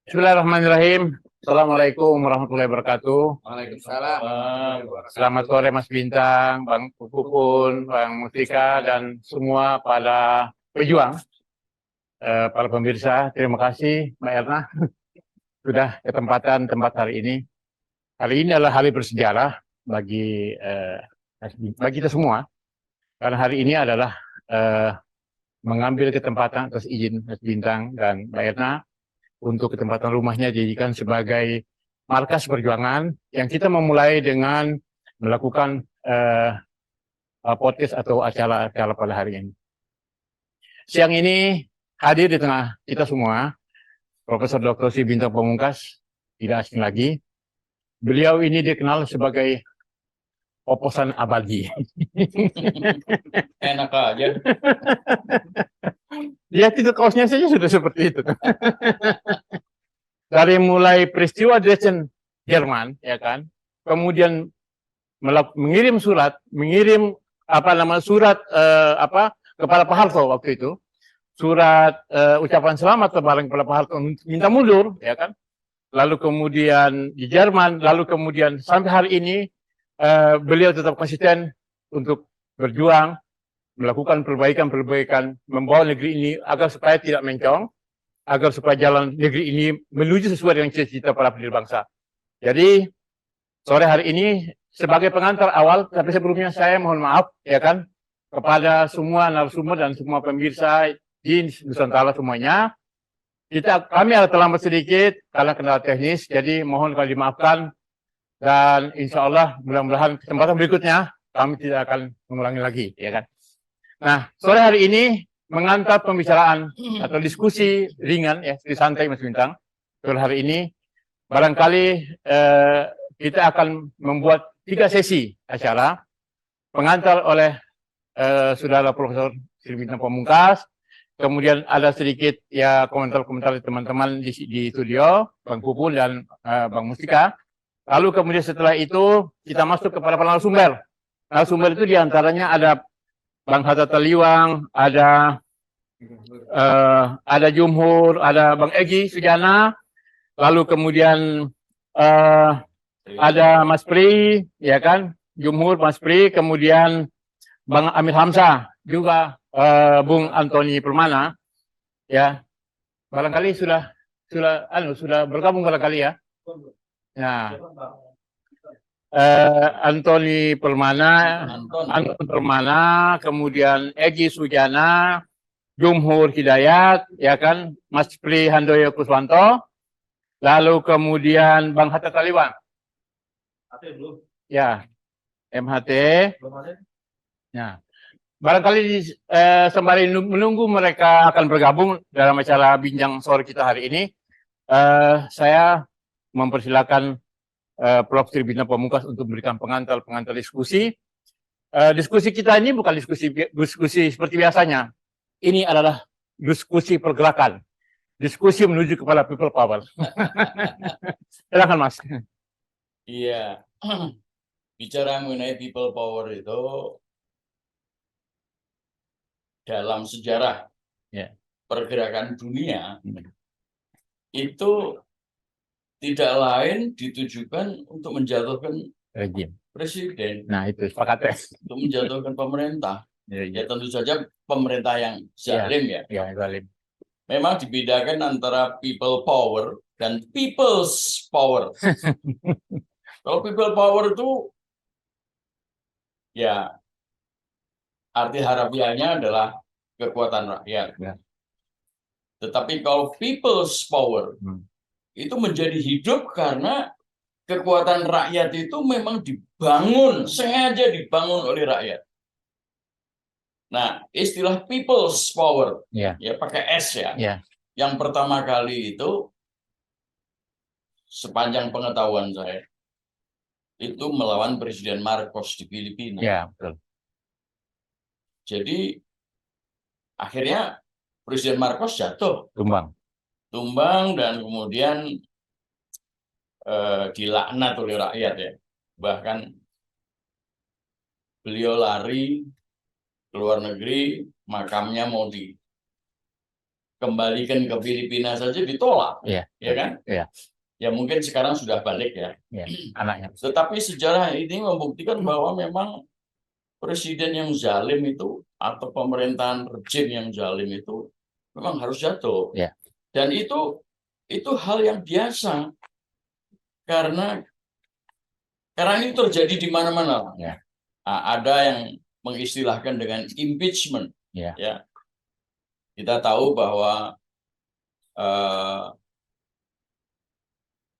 Bismillahirrahmanirrahim. Assalamualaikum warahmatullahi wabarakatuh. Waalaikumsalam. Selamat sore Mas Bintang, Bang Pupun, Bang Mustika, dan semua para pejuang, para pemirsa. Terima kasih Mbak Erna sudah ketempatan tempat hari ini. Hari ini adalah hari bersejarah bagi kita semua, karena hari ini adalah mengambil ketempatan atas izin Mas Bintang dan Mbak Erna untuk ketempatan rumahnya dijadikan sebagai markas perjuangan yang kita memulai dengan melakukan podcast atau acara-acara pada hari ini. Siang ini hadir di tengah kita semua Profesor Dr. Si Bintang Pamungkas, tidak asing lagi. Beliau ini dikenal sebagai oposan abadi. Enak aja. Ya, itu kaosnya saja sudah seperti itu. Dari mulai peristiwa Dresden Jerman, ya kan, kemudian mengirim surat kepada Pak Harto waktu itu, surat ucapan selamat kepada Pak Harto minta mundur, ya kan, lalu kemudian di Jerman, lalu kemudian sampai hari ini beliau tetap konsisten untuk berjuang melakukan perbaikan, membawa negeri ini agar supaya tidak mencong, agar supaya jalan negeri ini menuju sesuai dengan cita-cita para pendiri bangsa. Jadi sore hari ini sebagai pengantar awal, tapi sebelumnya saya mohon maaf, ya kan, kepada semua narasumber dan semua pemirsa di Nusantara semuanya. Kami ada terlambat sedikit karena kendala teknis, jadi mohon kalau dimaafkan, dan insya Allah mudah-mudahan kesempatan berikutnya kami tidak akan mengulangi lagi, ya kan. Nah, sore hari ini mengantar pembicaraan atau diskusi ringan, ya, santai Mas Bintang. Sore hari ini barangkali kita akan membuat 3 sesi acara, pengantar oleh saudara Profesor Si Bintang Pamungkas, kemudian ada sedikit ya komentar-komentar teman-teman di studio, Bang Pupun dan Bang Mustika. Lalu kemudian setelah itu kita masuk kepada narasumber. Narasumber itu diantaranya ada Bang Hatta Taliwang, ada Jumhur, ada Bang Egi Sujana, lalu kemudian ada Mas Pri, ya kan, Jumhur, Mas Pri, kemudian Bang Amir Hamzah, juga Bung Antoni Permana, ya, barangkali sudah bergabung barangkali ya. Nah, Antoni Permana, kemudian Egi Sujana, Jumhur Hidayat, ya kan, Mas Pri Handoyo Kuswanto, lalu kemudian Bang Hatta Taliwang. Ya, MHT. Ya, barangkali sembari menunggu mereka akan bergabung dalam acara bincang sore kita hari ini, saya mempersilakan Prof. Sri Bintang Pamungkas untuk memberikan pengantar diskusi. Diskusi kita ini bukan diskusi seperti biasanya. Ini adalah diskusi pergerakan, diskusi menuju kepada people power. Silakan Mas. Iya, bicara mengenai people power itu dalam sejarah pergerakan dunia itu tidak lain ditujukan untuk menjatuhkan Rejim presiden. Nah, itu sepakat. Untuk menjatuhkan pemerintah. Ya, tentu saja pemerintah yang zalim ya. Zalim. Memang dibedakan antara people power dan people's power. Kalau people power itu ya arti harafiahnya adalah kekuatan rakyat. Ya. Tetapi kalau people's power itu menjadi hidup karena kekuatan rakyat itu memang dibangun, sengaja dibangun oleh rakyat. Nah, istilah people's power, ya pakai S ya. Yang pertama kali itu, sepanjang pengetahuan saya, itu melawan Presiden Marcos di Filipina. Ya, betul. Jadi, akhirnya Presiden Marcos jatuh. Tumbang dan kemudian dilaknat oleh rakyat ya. Bahkan beliau lari ke luar negeri, makamnya mau kembalikan ke Filipina saja ditolak, Iya. ya kan? Iya. Ya mungkin sekarang sudah balik ya. Iya. Anaknya. Tetapi sejarah ini membuktikan bahwa memang presiden yang zalim itu atau pemerintahan rejim yang zalim itu memang harus jatuh. Iya. Dan itu hal yang biasa karena ini terjadi di mana-mana. Ya. Nah, ada yang mengistilahkan dengan impeachment. Ya. Ya. Kita tahu bahwa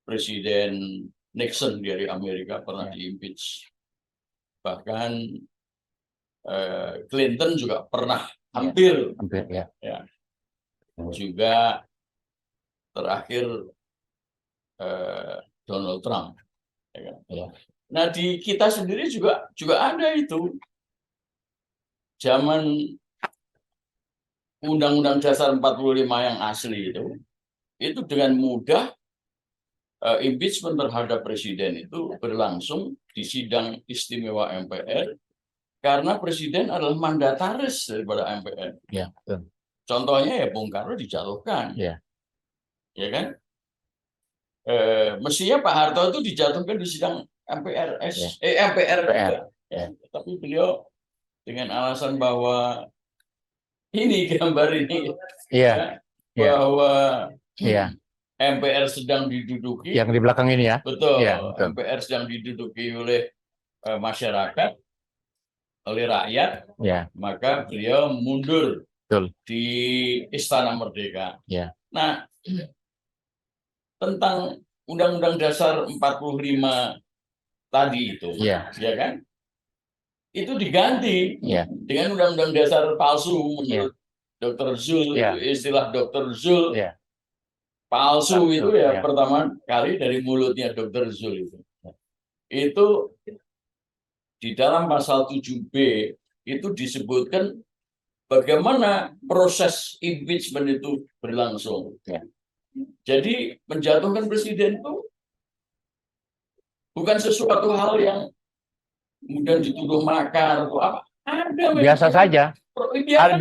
Presiden Nixon dari Amerika pernah diimpeach. Bahkan Clinton juga pernah hampir. Ya. Ya. Juga terakhir Donald Trump. Ya kan? Ya. Nah di kita sendiri juga ada itu. Zaman Undang-Undang Dasar 45 yang asli itu dengan mudah impeachment terhadap presiden itu berlangsung di sidang istimewa MPR karena presiden adalah mandataris daripada MPR. Ya, betul. Contohnya ya Bung Karno dijatuhkan. Ya. Ya kan? Mestinya Pak Harto itu dijatuhkan di sidang MPRS, MPR. Ya. Tapi beliau dengan alasan bahwa ini gambar ini, ya, bahwa ya. MPR sedang diduduki. Yang di belakang ini ya. Betul. Ya, betul. MPR sedang diduduki oleh masyarakat, oleh rakyat. Ya. Maka beliau mundur. Betul. Di Istana Merdeka. Ya. Nah, tentang Undang-Undang Dasar 45 tadi itu, ya kan? Itu diganti dengan Undang-Undang Dasar palsu menurut Dr. Zul, istilah Dr. Zul. Palsu itu ya pertama kali dari mulutnya Dr. Zul itu. Itu di dalam pasal 7B itu disebutkan bagaimana proses impeachment itu berlangsung. Jadi menjatuhkan presiden itu bukan sesuatu hal yang kemudian dituduh makar atau apa. Ada biasa saja.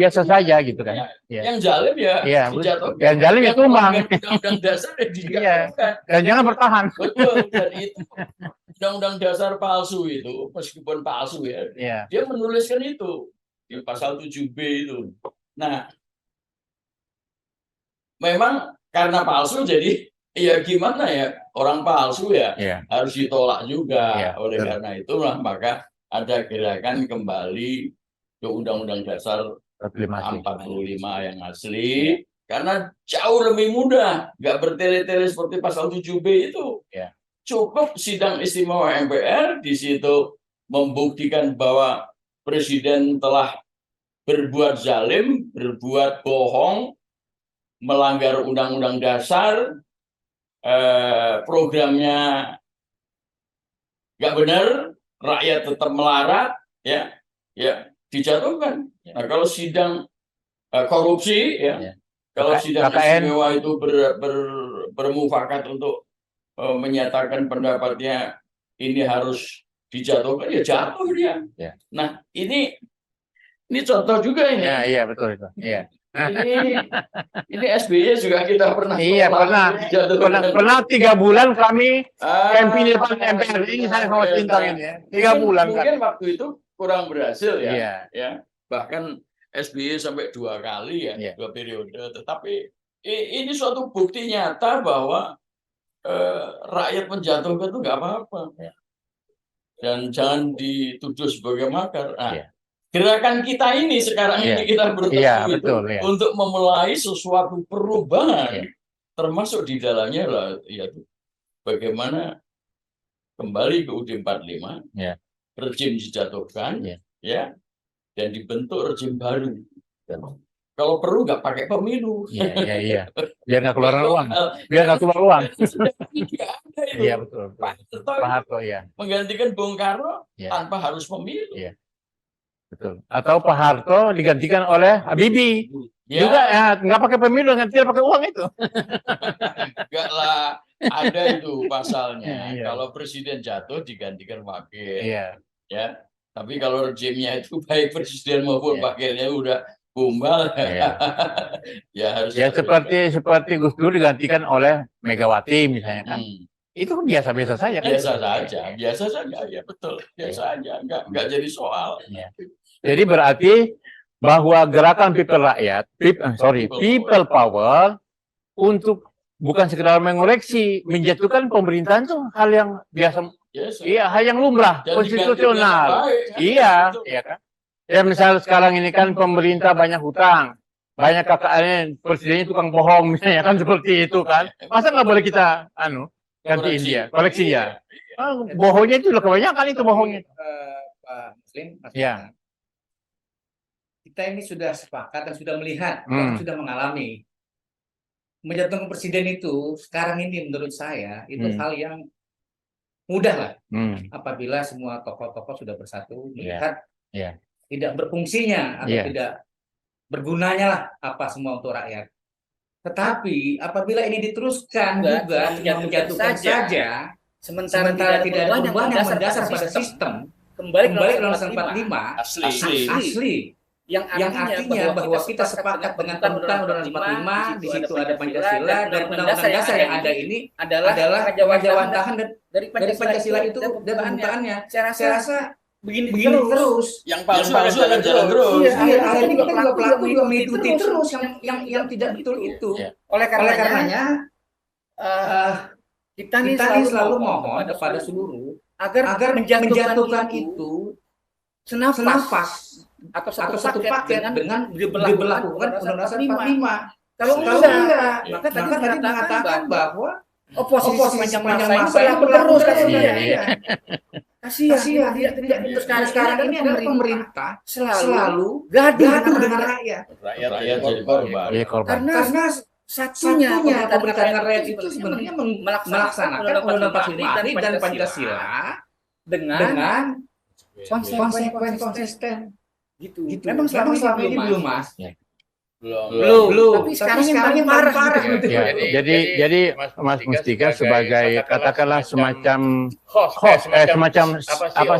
Biasa saja gitu kan. Yang zalim ya dijatuhkan. Yang zalim ya tumbang. Undang-undang dasar ya dijatuhkan. Dan jangan bertahan. Betul. Dan itu Undang-Undang Dasar palsu itu meskipun palsu ya. Dia menuliskan itu di pasal 7B itu. Nah, memang karena palsu jadi ya gimana ya, orang palsu ya harus ditolak juga. Oleh karena itulah maka ada gerakan kembali ke Undang-Undang Dasar 45 yang asli karena jauh lebih mudah, nggak bertele-tele seperti pasal 7B itu. Cukup sidang istimewa MPR di situ membuktikan bahwa presiden telah berbuat zalim, berbuat bohong, melanggar undang-undang dasar, programnya nggak benar, rakyat tetap melarat, ya dijatuhkan. Nah kalau sidang korupsi, kalau sidang istimewa itu bermufakat untuk menyatakan pendapatnya ini harus dijatuhkan, ya jatuh dia. Nah ini contoh juga ini. Iya betul itu. Ini SBY juga kita pernah. Iya pernah 3 bulan kami campaign di depan MPR. Ini saya sama Cintang ini ya. 3 bulan mungkin waktu itu kurang berhasil ya. Bahkan SBY sampai 2 kali 2 periode. Tetapi ini suatu bukti nyata bahwa rakyat menjatuhkan itu nggak apa-apa. Dan jangan dituduh sebagai makar. Gerakan kita ini sekarang ini kita bertemu untuk memulai sesuatu perubahan, termasuk di dalamnya yaitu bagaimana kembali ke UUD 45, rejim dijatuhkan, dan dibentuk rejim baru. Kalau perlu nggak pakai pemilu. Biar nggak keluar uang. Iya betul. Pak Harto menggantikan Bung Karno tanpa harus pemilu. Betul. Atau Pak Harto digantikan oleh Habibie. Juga nggak pakai pemilu, tidak pakai uang itu. Enggak lah, ada itu pasalnya. Kalau presiden jatuh digantikan wakil. Tapi kalau rejimnya itu baik presiden maupun wakilnya udah Gombal. Ya. Ya harus Ya seperti Gus Dur digantikan oleh Megawati misalnya kan. Itu kan biasa-biasa saja kan. biasa saja, ya betul, biasa aja, nggak jadi soal. Ya. Jadi berarti bahwa gerakan people power untuk bukan sekedar mengoreksi, menjatuhkan pemerintahan itu hal yang biasa, iya, hal yang lumrah, Dan konstitusional. baik, kan? Iya, Betul. iya kan. Ya misal sekarang ini kan pemerintah banyak hutang, banyak KKN, presidennya tukang bohong misalnya kan seperti itu kan. Masa nggak boleh kita gantiin dia, koleksi ya. Bohongnya itu kebanyakan itu bohongnya. Pak Muslim, Mas Ya. kita ini sudah sepakat dan sudah melihat, bahkan sudah mengalami menjatuhkan presiden itu sekarang ini menurut saya itu hal yang mudah lah apabila semua tokoh-tokoh sudah bersatu melihat tidak berfungsinya atau tidak bergunanya lah apa semua untuk rakyat. Tetapi apabila ini diteruskan juga menjatuhkan saja sementara tidak ada perubahan yang mendasar pada sistem, kembali ke Undang-Undang 45 asli yang artinya bahwa kita sepakat dengan panutan Undang-Undang 45, di situ ada Pancasila, dan undang-undang dasar yang ada ini adalah rajawandahan dari Pancasila itu dan pembukaannya. Saya rasa begini terus. Yang palsu akan jalan terus. Iya, akhirnya kita juga pelaku juga mengikuti terus yang tidak betul itu. Oleh karenanya kita ini selalu mohon kepada seluruh agar menjatuhkan itu senafas atau satu paket dengan diberlakukan Undang-Undang 45. Kalau enggak, maka tadi mengatakan bahwa oposisi sepanjang masa itu terus kasihan. Tidak sekarang ini adalah pemerintah selalu gaduh dengan rakyat. Rakyat jadi korban. Karena satunya pemerintahan rakyat itu sebenarnya melaksanakan Undang-Undang 45 dan Pancasila dengan konsisten. Gitu. Memang selama ini belum, Mas. Belum. Tapi sekarang yang parah. Ya, jadi Mas Mustika sebagai katakanlah semacam semacam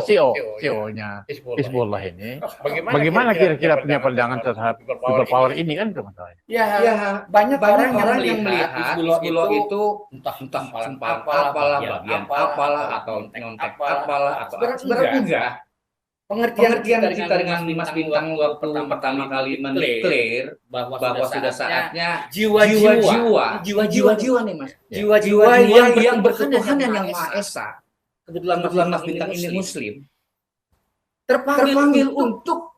CEO-nya Hizbullah ini, bagaimana kira-kira punya pandangan terhadap people power ini kan itu masalahnya? Ya, banyak orang yang melihat Hizbullah itu entah apalah bagian apalah atau nyontek apalah atau enggak. Pengertian kita dengan Mas Bintang waktu pertama kali mendeklar bahwa sudah saatnya jiwa-jiwa nih Mas, jiwa-jiwa yang berketuhanan yang Maha Esa. Kebetulan Mas Bintang ini Muslim, terpanggil untuk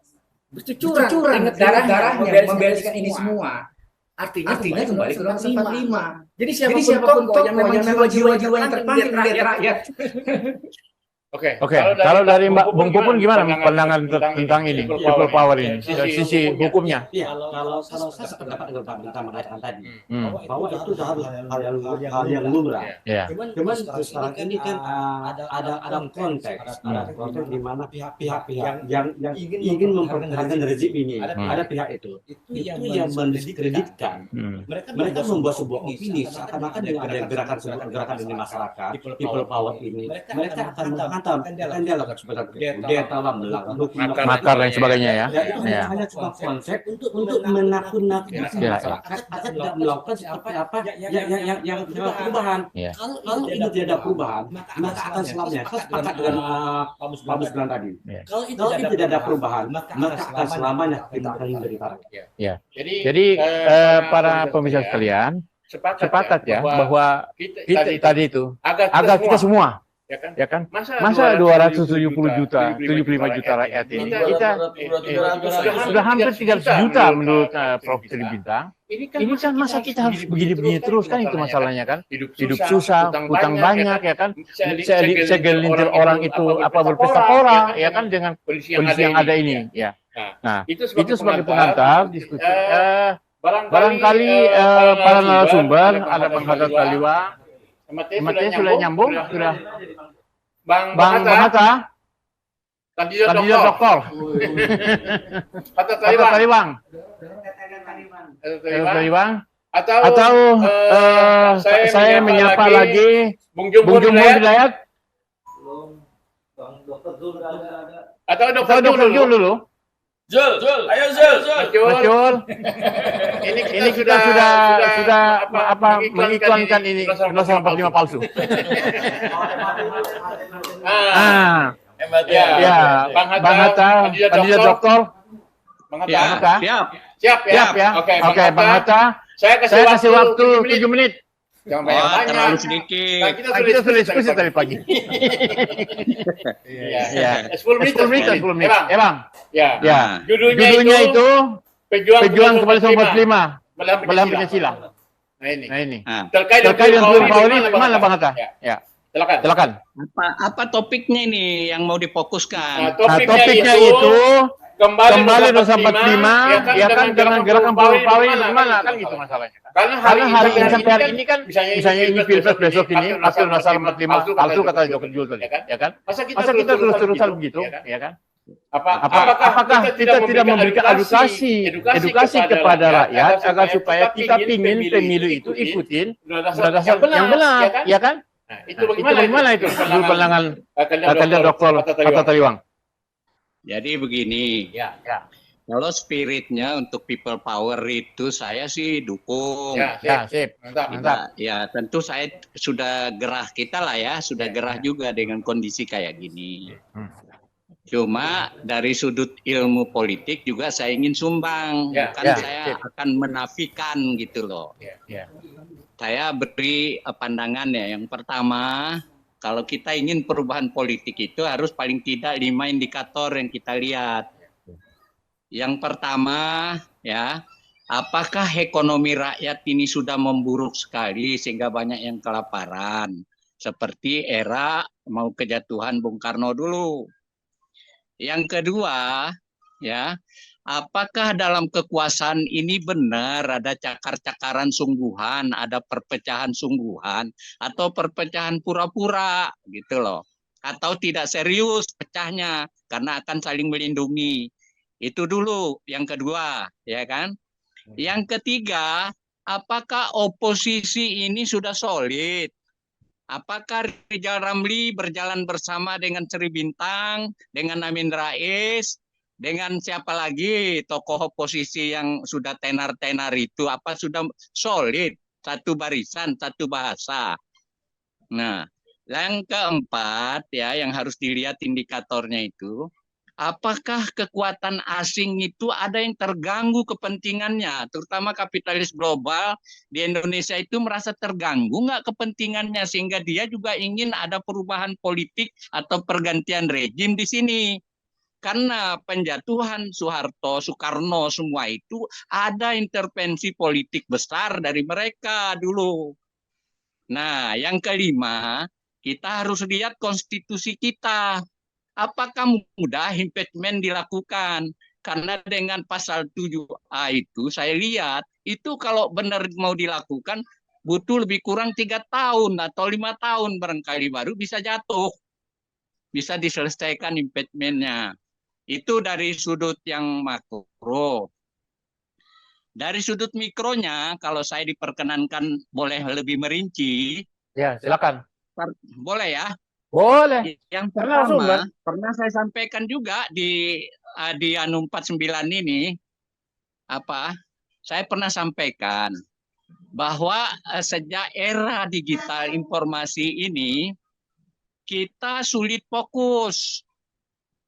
bercucuran darahnya membereskan ini semua. Artinya kembali ke Undang-Undang 45. Jadi siapapun tokoh yang memang jiwa-jiwa yang terpanggil dari rakyat. Oke. Kalau dari Bung Pupun gimana pandangan tentang ini people power ini dari sisi hukumnya? Iya, kalau saya sependapat dengan Pak Bintang mengatakan tadi bahwa itu harus hal yang lumrah. Cuman sekarang ini kan ada konteks di mana pihak-pihak yang ingin mempertahankan rezim ini, ada pihak itu yang mendiskreditkan. Mereka membuat sebuah opini seakan-akan dengan ada gerakan ini masyarakat people power ini, mereka akan akan dialog seperti kudeta lah, makar dan sebagainya ya. Itu hanya cuma konsep untuk menakut-nakuti masyarakat agar tidak melakukan seperti apa yang perubahan. Kalau ini tidak ada perubahan, maka akan selamanya. Saya sepakat dengan Pak Muslim tadi. Kalau ini tidak ada perubahan, maka akan selamanya kita akan menderita. Jadi para pemirsa sekalian sepakat ya bahwa kita tadi itu agar kita semua ya kan? Masa 270 juta, 75 juta rakyat ini kita sudah hampir 300 juta menurut Prof. Tri Bintang. Ini kan masa kita harus begini-begini terus kan itu masalahnya kan? Hidup susah, hutang banyak ya kan? Segelintir orang itu berpesta pora ya kan dengan kondisi yang ada ini ya. Nah, itu sebagai pengantar diskusi. Barangkali para narasumber ada Bang Hatta Taliwang. Materi sudah nyambung, sudah. Bang Hatta, kandidat doktor. Hatta Taliwang. Atau saya menyapa lagi Bung Jumbo Hidayat. Atau Dokter Jun dulu. Zul, ayo Zul. Betul. Ini kita sudah mengiklankan ini Undang-Undang 45 palsu. Hebat Ya, Bang Hatta, kandidat doktor. Bang Ya, Hatta. siap. Siap ya. Oke, Bang Hatta. Saya Saya kasih waktu 7 menit. Jangan Oh, banyak-banyak. terlalu sedikit. Nah, kita Kita sudah diskusi tadi pagi. Iya. 10 menit. 10 menit. Ya, Bang. Ya. Ya. Ya. Judulnya itu Pejuang Kembali 45 Melawan Pancasila. Nah ini. Nah ini. Terkait Terkait dengan People People Power Power ini gimana Bang Hatta? Ya. Ya. Silakan. Silakan. Apa topiknya ini yang mau Nah, difokuskan? Topiknya itu kembali Nusa 45 ya kan dengan gerakan People Power ini gimana kan gitu masalahnya. Karena Hari ini sampai hari ini kan misalnya ini Pilpres besok ini Pasal pasal 45 palsu kata Dr. Jul tadi, ya kan? Masa kita terus-terusan begitu, ya kan? Apakah kita tidak memberikan edukasi kepada rakyat agar supaya kita pingin pemilu itu ikutin berdasarkan yang benar, ya kan? Nah, Itu bagaimana itu? Menurut pandangan kandidat Dr. Hatta Taliwang. Jadi begini, Ya. kalau spiritnya untuk people power itu saya sih dukung. Ya, sip. Mantap. Ya, tentu saya sudah gerah kita lah ya, sudah gerah juga dengan kondisi kayak gini. Cuma dari sudut ilmu politik juga saya ingin sumbang, bukan saya akan menafikan gitu loh. Saya beri pandangan ya. Yang pertama, kalau kita ingin perubahan politik itu harus paling tidak 5 indikator yang kita lihat. Yang pertama ya, apakah ekonomi rakyat ini sudah memburuk sekali sehingga banyak yang kelaparan, seperti era mau kejatuhan Bung Karno dulu. Yang kedua, ya, apakah dalam kekuasaan ini benar ada cakar-cakaran sungguhan, ada perpecahan sungguhan, atau perpecahan pura-pura, gitu loh. Atau tidak serius pecahnya, karena akan saling melindungi. Itu dulu, yang kedua, ya kan? Yang ketiga, apakah oposisi ini sudah solid? Apakah Rizal Ramli berjalan bersama dengan Sri Bintang, dengan Amin Rais, dengan siapa lagi tokoh oposisi yang sudah tenar-tenar itu, apa sudah solid, satu barisan, satu bahasa. Nah, yang keempat ya yang harus dilihat indikatornya itu, apakah kekuatan asing itu ada yang terganggu kepentingannya, terutama kapitalis global di Indonesia itu merasa terganggu nggak kepentingannya, sehingga dia juga ingin ada perubahan politik atau pergantian rejim di sini. Karena penjatuhan Soekarno semua itu ada intervensi politik besar dari mereka dulu. Nah, yang kelima, kita harus lihat konstitusi kita. Apakah mudah impeachment dilakukan? Karena dengan pasal 7A itu saya lihat itu kalau benar mau dilakukan butuh lebih kurang 3 tahun atau 5 tahun barangkali baru bisa jatuh. Bisa diselesaikan impeachment-nya. Itu dari sudut yang makro. Dari sudut mikronya, kalau saya diperkenankan boleh lebih merinci. Ya, silakan. Boleh ya? Boleh. Yang pertama, pernah saya sampaikan juga di Anu 49 ini, saya pernah sampaikan bahwa sejak era digital informasi ini, kita sulit fokus.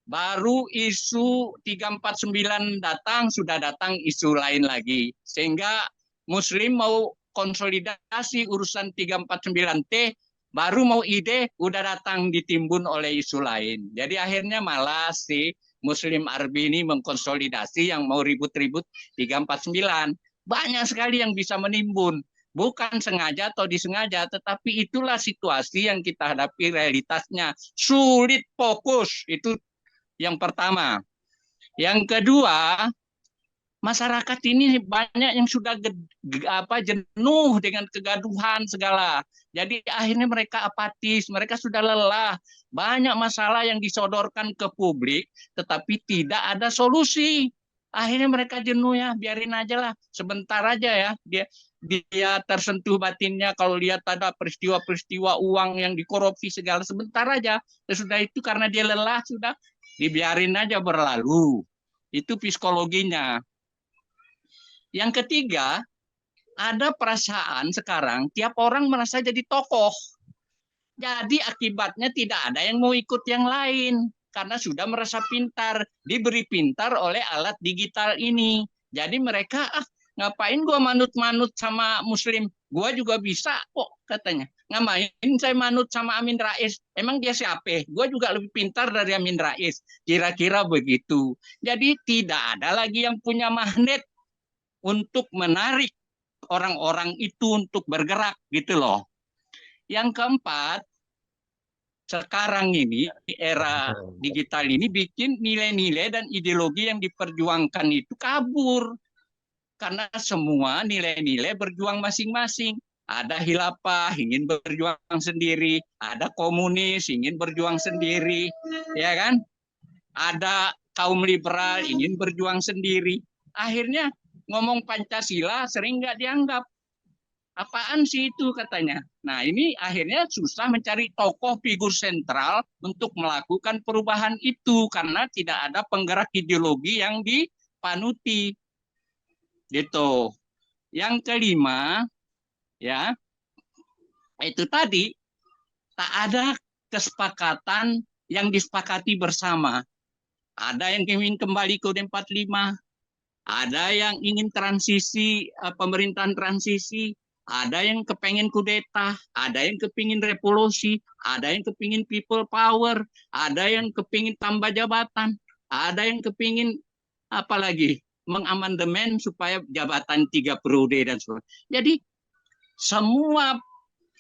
Baru isu 349 datang, sudah datang isu lain lagi. Sehingga Muslim mau konsolidasi urusan 349T, baru mau ide, udah datang ditimbun oleh isu lain. Jadi akhirnya malas si Muslim Arbi ini mengkonsolidasi yang mau ribut-ribut 349. Banyak sekali yang bisa menimbun. Bukan sengaja atau disengaja, tetapi itulah situasi yang kita hadapi realitasnya. Sulit fokus, itu yang pertama. Yang kedua, masyarakat ini banyak yang sudah jenuh dengan kegaduhan segala. Jadi akhirnya mereka apatis, mereka sudah lelah. Banyak masalah yang disodorkan ke publik, tetapi tidak ada solusi. Akhirnya mereka jenuh ya, biarin aja lah. Sebentar aja ya, dia tersentuh batinnya kalau lihat ada peristiwa-peristiwa uang yang dikorupsi segala, sebentar aja. Sesudah itu karena dia lelah, sudah dibiarin aja berlalu. Itu psikologinya. Yang ketiga, ada perasaan sekarang tiap orang merasa jadi tokoh. Jadi akibatnya tidak ada yang mau ikut yang lain karena sudah merasa pintar, diberi pintar oleh alat digital ini. Jadi mereka ngapain gua manut-manut sama Muslim? Gua juga bisa kok katanya. Ngapain saya manut sama Amin Rais? Emang dia siapa? Gua juga lebih pintar dari Amin Rais. Kira-kira begitu. Jadi tidak ada lagi yang punya magnet untuk menarik orang-orang itu untuk bergerak gitu loh. Yang keempat, sekarang ini era digital ini bikin nilai-nilai dan ideologi yang diperjuangkan itu kabur. Karena semua nilai-nilai berjuang masing-masing. Ada khilafah ingin berjuang sendiri, ada komunis ingin berjuang sendiri, ya kan? Ada kaum liberal ingin berjuang sendiri. Akhirnya ngomong Pancasila sering nggak dianggap. Apaan sih itu katanya. Nah ini akhirnya susah mencari tokoh figur sentral untuk melakukan perubahan itu karena tidak ada penggerak ideologi yang dipanuti. Gitu. Yang kelima, ya, itu tadi tak ada kesepakatan yang disepakati bersama. Ada yang ingin kembali ke UUD 45, ada yang ingin transisi, pemerintahan transisi, ada yang kepengen kudeta, ada yang kepingin revolusi, ada yang kepingin people power, ada yang kepingin tambah jabatan, ada yang kepingin apa lagi mengamandemen supaya jabatan 3 periode dan sebagainya. Jadi semua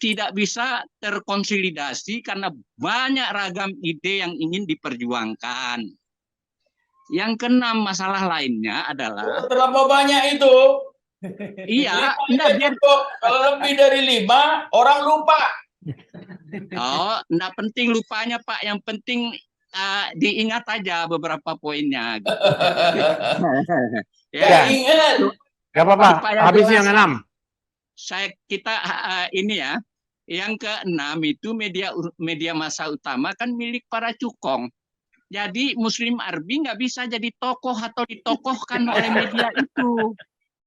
tidak bisa terkonsolidasi karena banyak ragam ide yang ingin diperjuangkan. Yang keenam masalah lainnya adalah terlalu banyak itu. iya, biar kalau lebih dari 5 orang lupa. Oh, enggak penting lupanya Pak, yang penting diingat aja beberapa poinnya. Gitu. Ya, ingat. Gak apa-apa, habis yang 6. Kita ini ya, yang keenam itu media massa utama kan milik para cukong. Jadi Muslim Arbi nggak bisa jadi tokoh atau ditokohkan oleh media itu.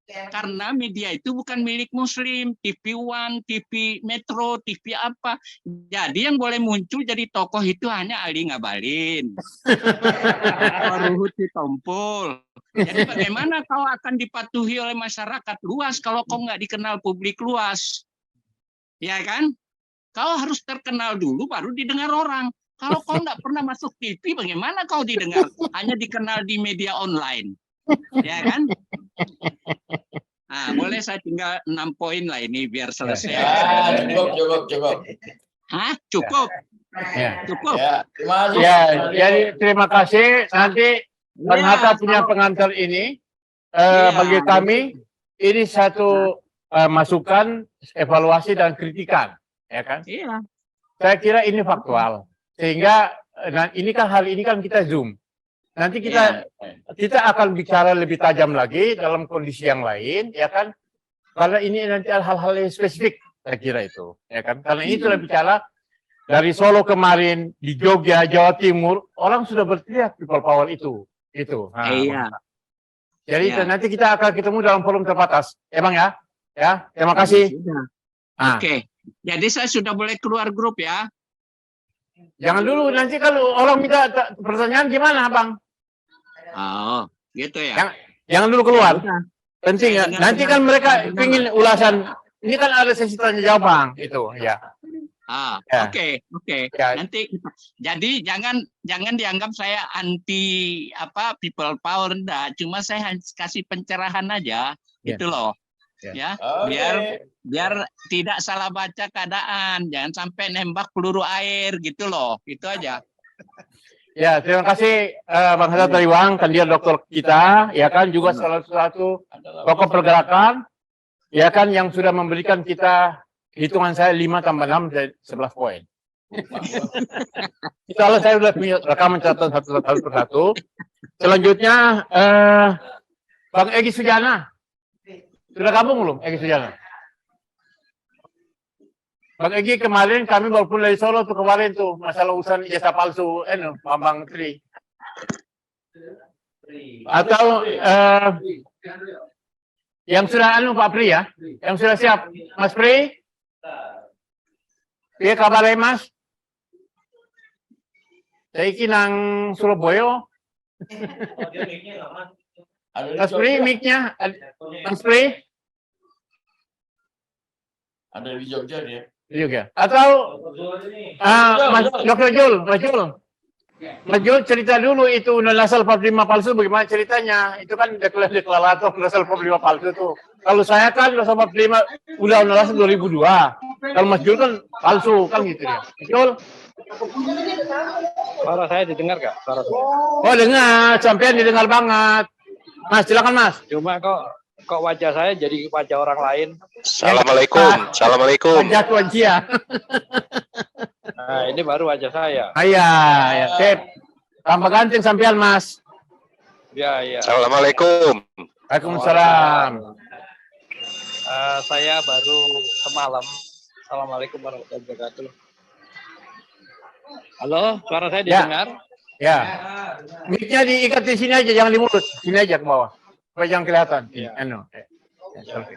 Karena media itu bukan milik Muslim, TV One, TV Metro, TV apa. Jadi yang boleh muncul jadi tokoh itu hanya Ali Ngabalin, Ruhut Sitompul. Jadi bagaimana kau akan dipatuhi oleh masyarakat luas kalau kau nggak dikenal publik luas? Ya kan? Kau harus terkenal dulu baru didengar orang. Kalau kau nggak pernah masuk TV, bagaimana kau didengar? Hanya dikenal di media online. Ya kan? Nah, boleh saya tinggal 6 poin lah ini biar selesai. Ya, cukup. Hah? Cukup? Ya. Cukup? Ya, terima kasih. Ya, jadi terima kasih. Nanti Bang Hatta punya pengantar ini. Bagi kami, ini satu masukan, evaluasi, dan kritikan. Ya kan? Iya. Saya kira ini faktual. Sehingga ini kan hari ini kan kita Zoom. Nanti kita akan bicara lebih tajam lagi dalam kondisi yang lain, ya kan? Karena ini nanti hal-hal yang spesifik, saya kira itu, ya kan? Karena ini sudah bicara dari Solo kemarin, di Jogja, Jawa Timur, orang sudah berteriak people power itu. Nah, iya. Jadi nanti kita akan ketemu dalam forum terbatas, emang ya? Ya, terima kasih. Oke. Jadi saya sudah boleh keluar grup ya? Jangan dulu, nanti kalau orang minta pertanyaan gimana, Bang? Oh, gitu ya. Jangan dulu keluar. Penting ya. Dengar, Nanti kan mereka ingin ulasan. Ini kan ada sesi tanya jawab, Bang. Itu, ya. Ya. Oke. Ya. Nanti jadi jangan dianggap saya anti people power, enggak. Cuma saya kasih pencerahan aja, gitu loh. Ya, biar tidak salah baca keadaan, jangan sampai nembak peluru air gitu loh, itu aja. Ya, terima kasih Bang Hatta Tariwang, kandidat doktor kita, ya kan, juga salah satu tokoh pergerakan, ya kan, yang sudah memberikan kita, hitungan saya 5 tambah 6 dari 11 poin. Insya saya sudah punya rekaman catatan satu persatu. Selanjutnya, Bang Egy Sujana. Sudah gabung belum, Egy Sujana? Bang Egy, kemarin kami baru pulang dari Solo tuh kemarin tuh, masalah urusan ijazah palsu, Bambang Tri. Atau yang sudah Pak Pri ya, yang sudah siap, Mas Pri? Iya kabarnya Mas? Saya iki nang Surabaya. Mas Pri, mic-nya, Mas Pri? Ada di Jogja dia. Juga. Atau Mas Dr. Jul, Mas Jul cerita dulu itu nasal 45 palsu bagaimana ceritanya? Itu kan deklarator nasal 45 palsu itu. Kalau saya kan nasal 45 udah nasal 2002. Kalau Mas Jul kan palsu kan gitu ya. Jul. Suara saya didengar nggak? Suara saya. Oh dengar, sampean didengar banget. Mas silakan Mas. Cuma kok wajah saya jadi wajah orang lain. Assalamualaikum. Assalamualaikum. Wajah Tuan Cia. Nah, ini baru wajah saya. Ya, sip. Tambah ganteng sampean Mas. Ya, ya. Assalamualaikum. Waalaikumsalam. Saya baru semalam. Assalamualaikum warahmatullahi wabarakatuh. Halo, suara saya didengar? Ya. Mic-nya diikat di sini aja, jangan di mulut. Sini aja ke bawah. Supaya jangan kelihatan. Ya. Ya.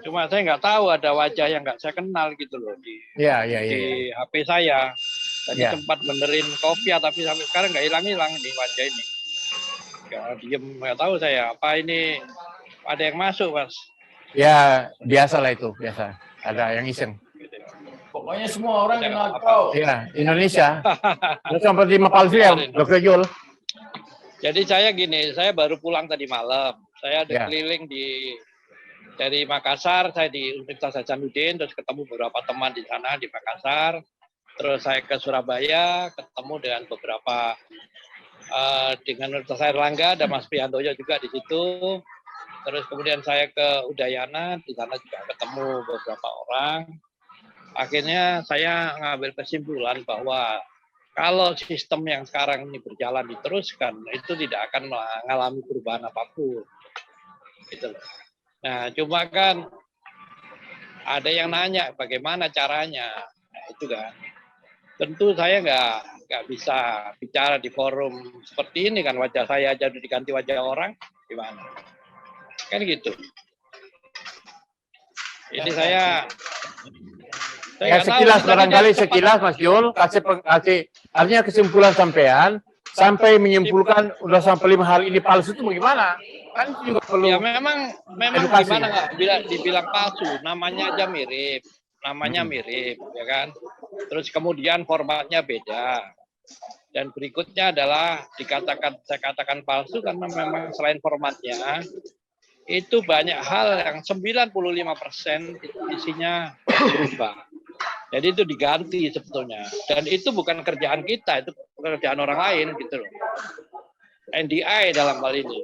Cuma saya nggak tahu ada wajah yang nggak saya kenal gitu loh di HP saya. Tadi sempat benerin kopia tapi sampai sekarang nggak hilang-hilang di wajah ini. Nggak diem, nggak tahu saya apa ini ada yang masuk Mas. Ya biasa lah itu, biasa. Ada yang iseng. Pokoknya semua orang kenal kau. Iya, Indonesia. Terus sampai 5 palsu ya, Dr. Jul. Jadi saya gini, saya baru pulang tadi malam. Saya ada Ya. keliling dari Makassar, saya di Universitas Hasanuddin, terus ketemu beberapa teman di sana di Makassar. Terus saya ke Surabaya, ketemu dengan beberapa dengan Universitas Airlangga, ada Mas Prihantoyo juga di situ. Terus kemudian saya ke Udayana, di sana juga ketemu beberapa orang. Akhirnya saya ngambil kesimpulan bahwa kalau sistem yang sekarang ini berjalan diteruskan, itu tidak akan mengalami perubahan apapun. Gitu. Nah, cuma kan ada yang nanya bagaimana caranya, nah, itu kan. Tentu saya nggak bisa bicara di forum seperti ini kan, wajah saya aja diganti wajah orang, gimana? Kan gitu. Ini saya Ya sekilas barangkali sekilas Mas Jul kasih artinya kesimpulan sampean sampai menyimpulkan udah sampai 5 hari ini palsu itu bagaimana? Kan juga perlu. Ya memang edukasi. Gimana nggak dibilang palsu, namanya aja mirip, ya kan. Terus kemudian formatnya beda. Dan berikutnya adalah saya katakan palsu karena memang selain formatnya itu banyak hal yang 95% isinya berubah. Jadi itu diganti sebetulnya. Dan itu bukan kerjaan kita, itu pekerjaan orang lain gitu loh. NDI dalam hal ini.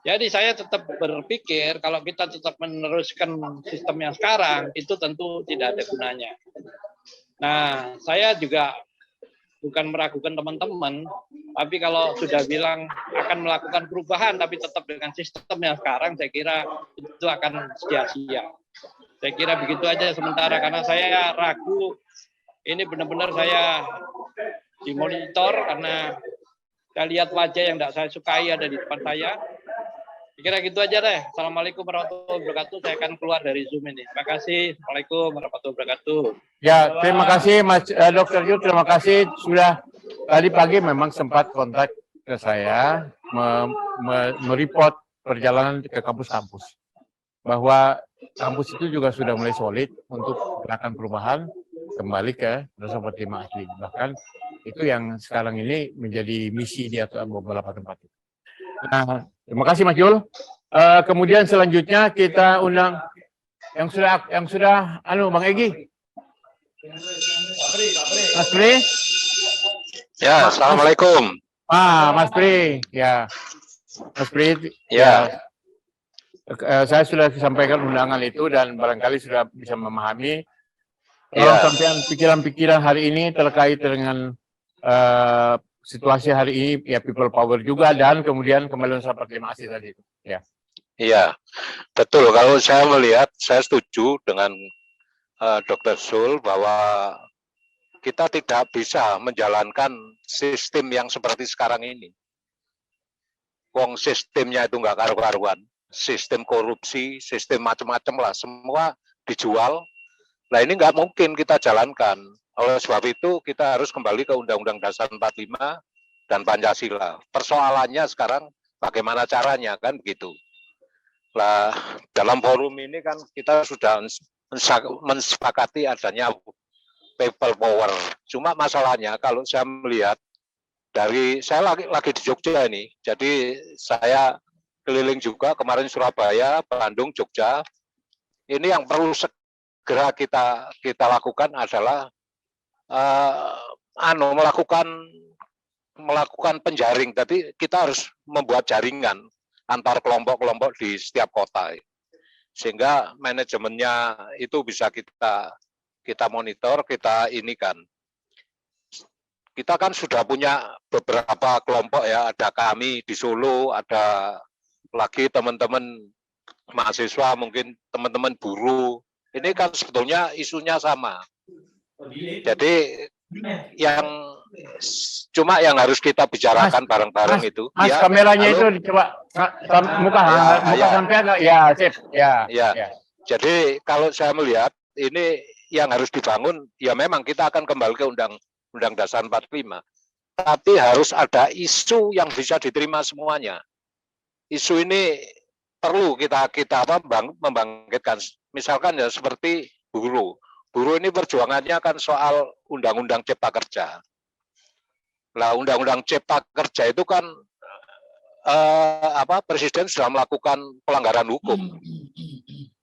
Jadi saya tetap berpikir kalau kita tetap meneruskan sistem yang sekarang, itu tentu tidak ada gunanya. Nah, saya juga bukan meragukan teman-teman, tapi kalau sudah bilang akan melakukan perubahan, tapi tetap dengan sistem yang sekarang, saya kira itu akan sia-sia. Saya kira begitu aja sementara, karena saya ragu, ini benar-benar saya dimonitor, karena saya lihat wajah yang tidak saya sukai ada di depan saya. Saya kira gitu aja deh. Assalamualaikum warahmatullahi wabarakatuh. Saya akan keluar dari Zoom ini. Terima kasih. Assalamualaikum warahmatullahi wabarakatuh. Ya, terima kasih Mas Dr. Jul, terima kasih sudah tadi pagi memang sempat kontak ke saya mereport perjalanan ke kampus-kampus bahwa kampus itu juga sudah mulai solid untuk gerakan perubahan kembali ke dasar 45 asli. Bahkan itu yang sekarang ini menjadi misi di beberapa tempat. Nah, terima kasih Mas Jul. Kemudian selanjutnya kita undang yang sudah Bang Egy. Mas Pri. Ya, Assalamualaikum. Mas Pri, ya. Mas Pri, Ya. Saya sudah sampaikan undangan itu dan barangkali sudah bisa memahami. Ya. Sampai pikiran-pikiran hari ini terkait dengan situasi hari ini, ya people power juga dan kemudian kembali seperti masih tadi itu. Ya. Iya, betul. Kalau saya melihat, saya setuju dengan Dr. Zul bahwa kita tidak bisa menjalankan sistem yang seperti sekarang ini. Wong sistemnya itu nggak karu-karuan, sistem korupsi, sistem macam-macam lah, semua dijual. Nah ini nggak mungkin kita jalankan. Oleh sebab itu kita harus kembali ke Undang-Undang Dasar 45 dan Pancasila. Persoalannya sekarang bagaimana caranya kan begitu. Lah dalam forum ini kan kita sudah mensepakati adanya people power. Cuma masalahnya kalau saya melihat saya lagi di Jogja ini, jadi saya keliling juga kemarin Surabaya, Bandung, Jogja. Ini yang perlu segera kita lakukan adalah melakukan penjaring. Tapi kita harus membuat jaringan antar kelompok-kelompok di setiap kota, sehingga manajemennya itu bisa kita monitor, kita inikan. Kita kan sudah punya beberapa kelompok ya, ada kami di Solo, ada lagi teman-teman mahasiswa, mungkin teman-teman buruh. Ini kan sebetulnya isunya sama. Jadi cuma yang harus kita bicarakan bareng-bareng itu. Mas, ya, kameranya itu coba muka sampean ya, sip. Ya. Jadi kalau saya melihat ini yang harus dibangun, ya memang kita akan kembali ke Undang Dasar 45. Tapi harus ada isu yang bisa diterima semuanya. Isu ini perlu kita membangkitkan. Misalkan ya seperti buruh. Buruh ini perjuangannya kan soal Undang-Undang Cipta Kerja. Nah, Undang-Undang Cipta Kerja itu kan Presiden sudah melakukan pelanggaran hukum.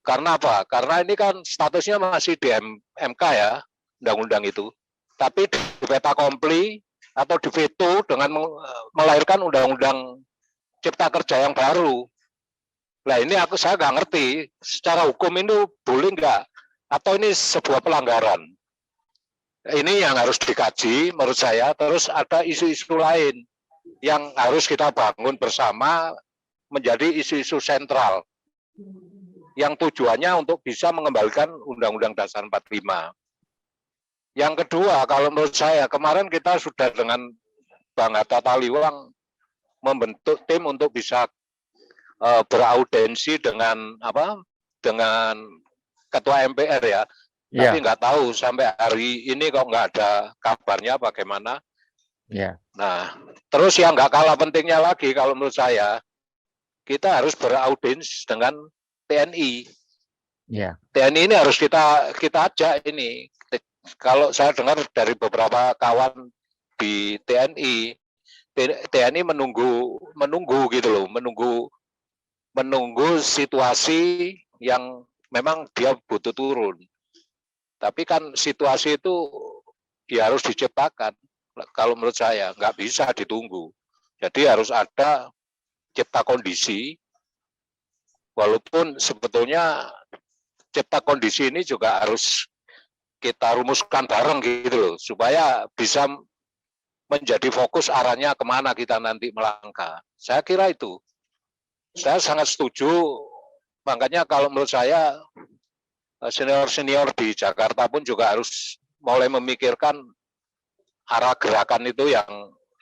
Karena apa? Karena ini kan statusnya masih di MK ya, undang-undang itu. Tapi di peta kompli atau di veto dengan melahirkan Undang-Undang Cipta Kerja yang baru. Nah ini saya nggak ngerti, secara hukum itu boleh nggak? Atau ini sebuah pelanggaran? Ini yang harus dikaji menurut saya. Terus ada isu-isu lain yang harus kita bangun bersama menjadi isu-isu sentral. Yang tujuannya untuk bisa mengembalikan Undang-Undang Dasar 45. Yang kedua, kalau menurut saya, kemarin kita sudah dengan Bang Hatta Taliwang membentuk tim untuk bisa beraudensi dengan Ketua MPR ya. Tapi nggak tahu sampai hari ini kok nggak ada kabarnya bagaimana. Nah, terus yang nggak kalah pentingnya lagi kalau menurut saya, kita harus beraudensi dengan TNI. TNI ini harus kita ajak ini. Kalau saya dengar dari beberapa kawan di TNI menunggu gitu loh, menunggu situasi yang memang dia butuh turun. Tapi kan situasi itu ya harus diciptakan. Kalau menurut saya nggak bisa ditunggu. Jadi harus ada cipta kondisi. Walaupun sebetulnya cipta kondisi ini juga harus kita rumuskan bareng gitu loh, supaya bisa menjadi fokus arahnya kemana kita nanti melangkah. Saya kira itu. Saya sangat setuju, makanya kalau menurut saya senior-senior di Jakarta pun juga harus mulai memikirkan arah gerakan itu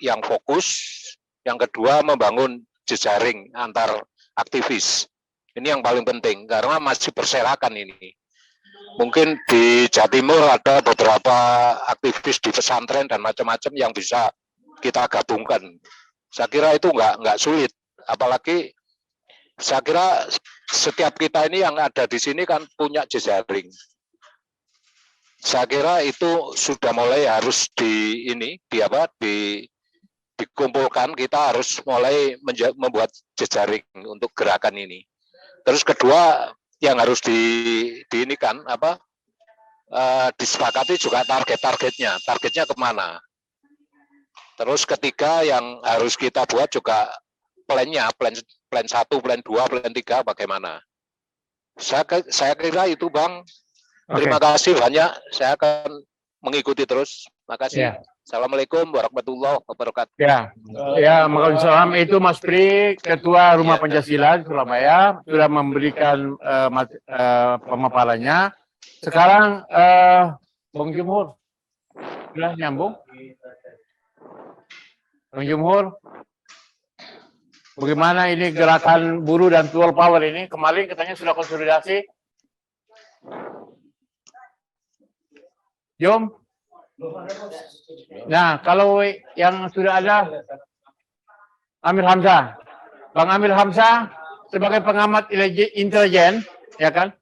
yang fokus. Yang kedua, membangun jejaring antar aktivis. Ini yang paling penting, karena masih berserakan ini. Mungkin di Jawa Timur ada beberapa aktivis di pesantren dan macam-macam yang bisa kita gabungkan. Saya kira itu nggak sulit, apalagi saya kira setiap kita ini yang ada di sini kan punya jejaring. Saya kira itu sudah mulai harus dikumpulkan. Kita harus mulai membuat jejaring untuk gerakan ini. Terus kedua, yang harus disepakati juga targetnya kemana. Terus ketiga yang harus kita buat juga plan 1, plan 2, plan 3 bagaimana. Saya kira itu Bang. Terima kasih banyak, saya akan mengikuti terus. Makasih. Assalamualaikum warahmatullahi wabarakatuh. Waalaikumsalam. Itu Mas Pri, Ketua Rumah Pancasila di Surabaya, sudah memberikan pemaparannya. Sekarang Bang Jumhur, sudah nyambung? Bang Jumhur? bagaimana ini gerakan buruh dan people power ini kemarin katanya sudah konsolidasi. Jom. Nah, kalau yang sudah ada Amir Hamzah, Bang Amir Hamzah sebagai pengamat intelijen, ya kan?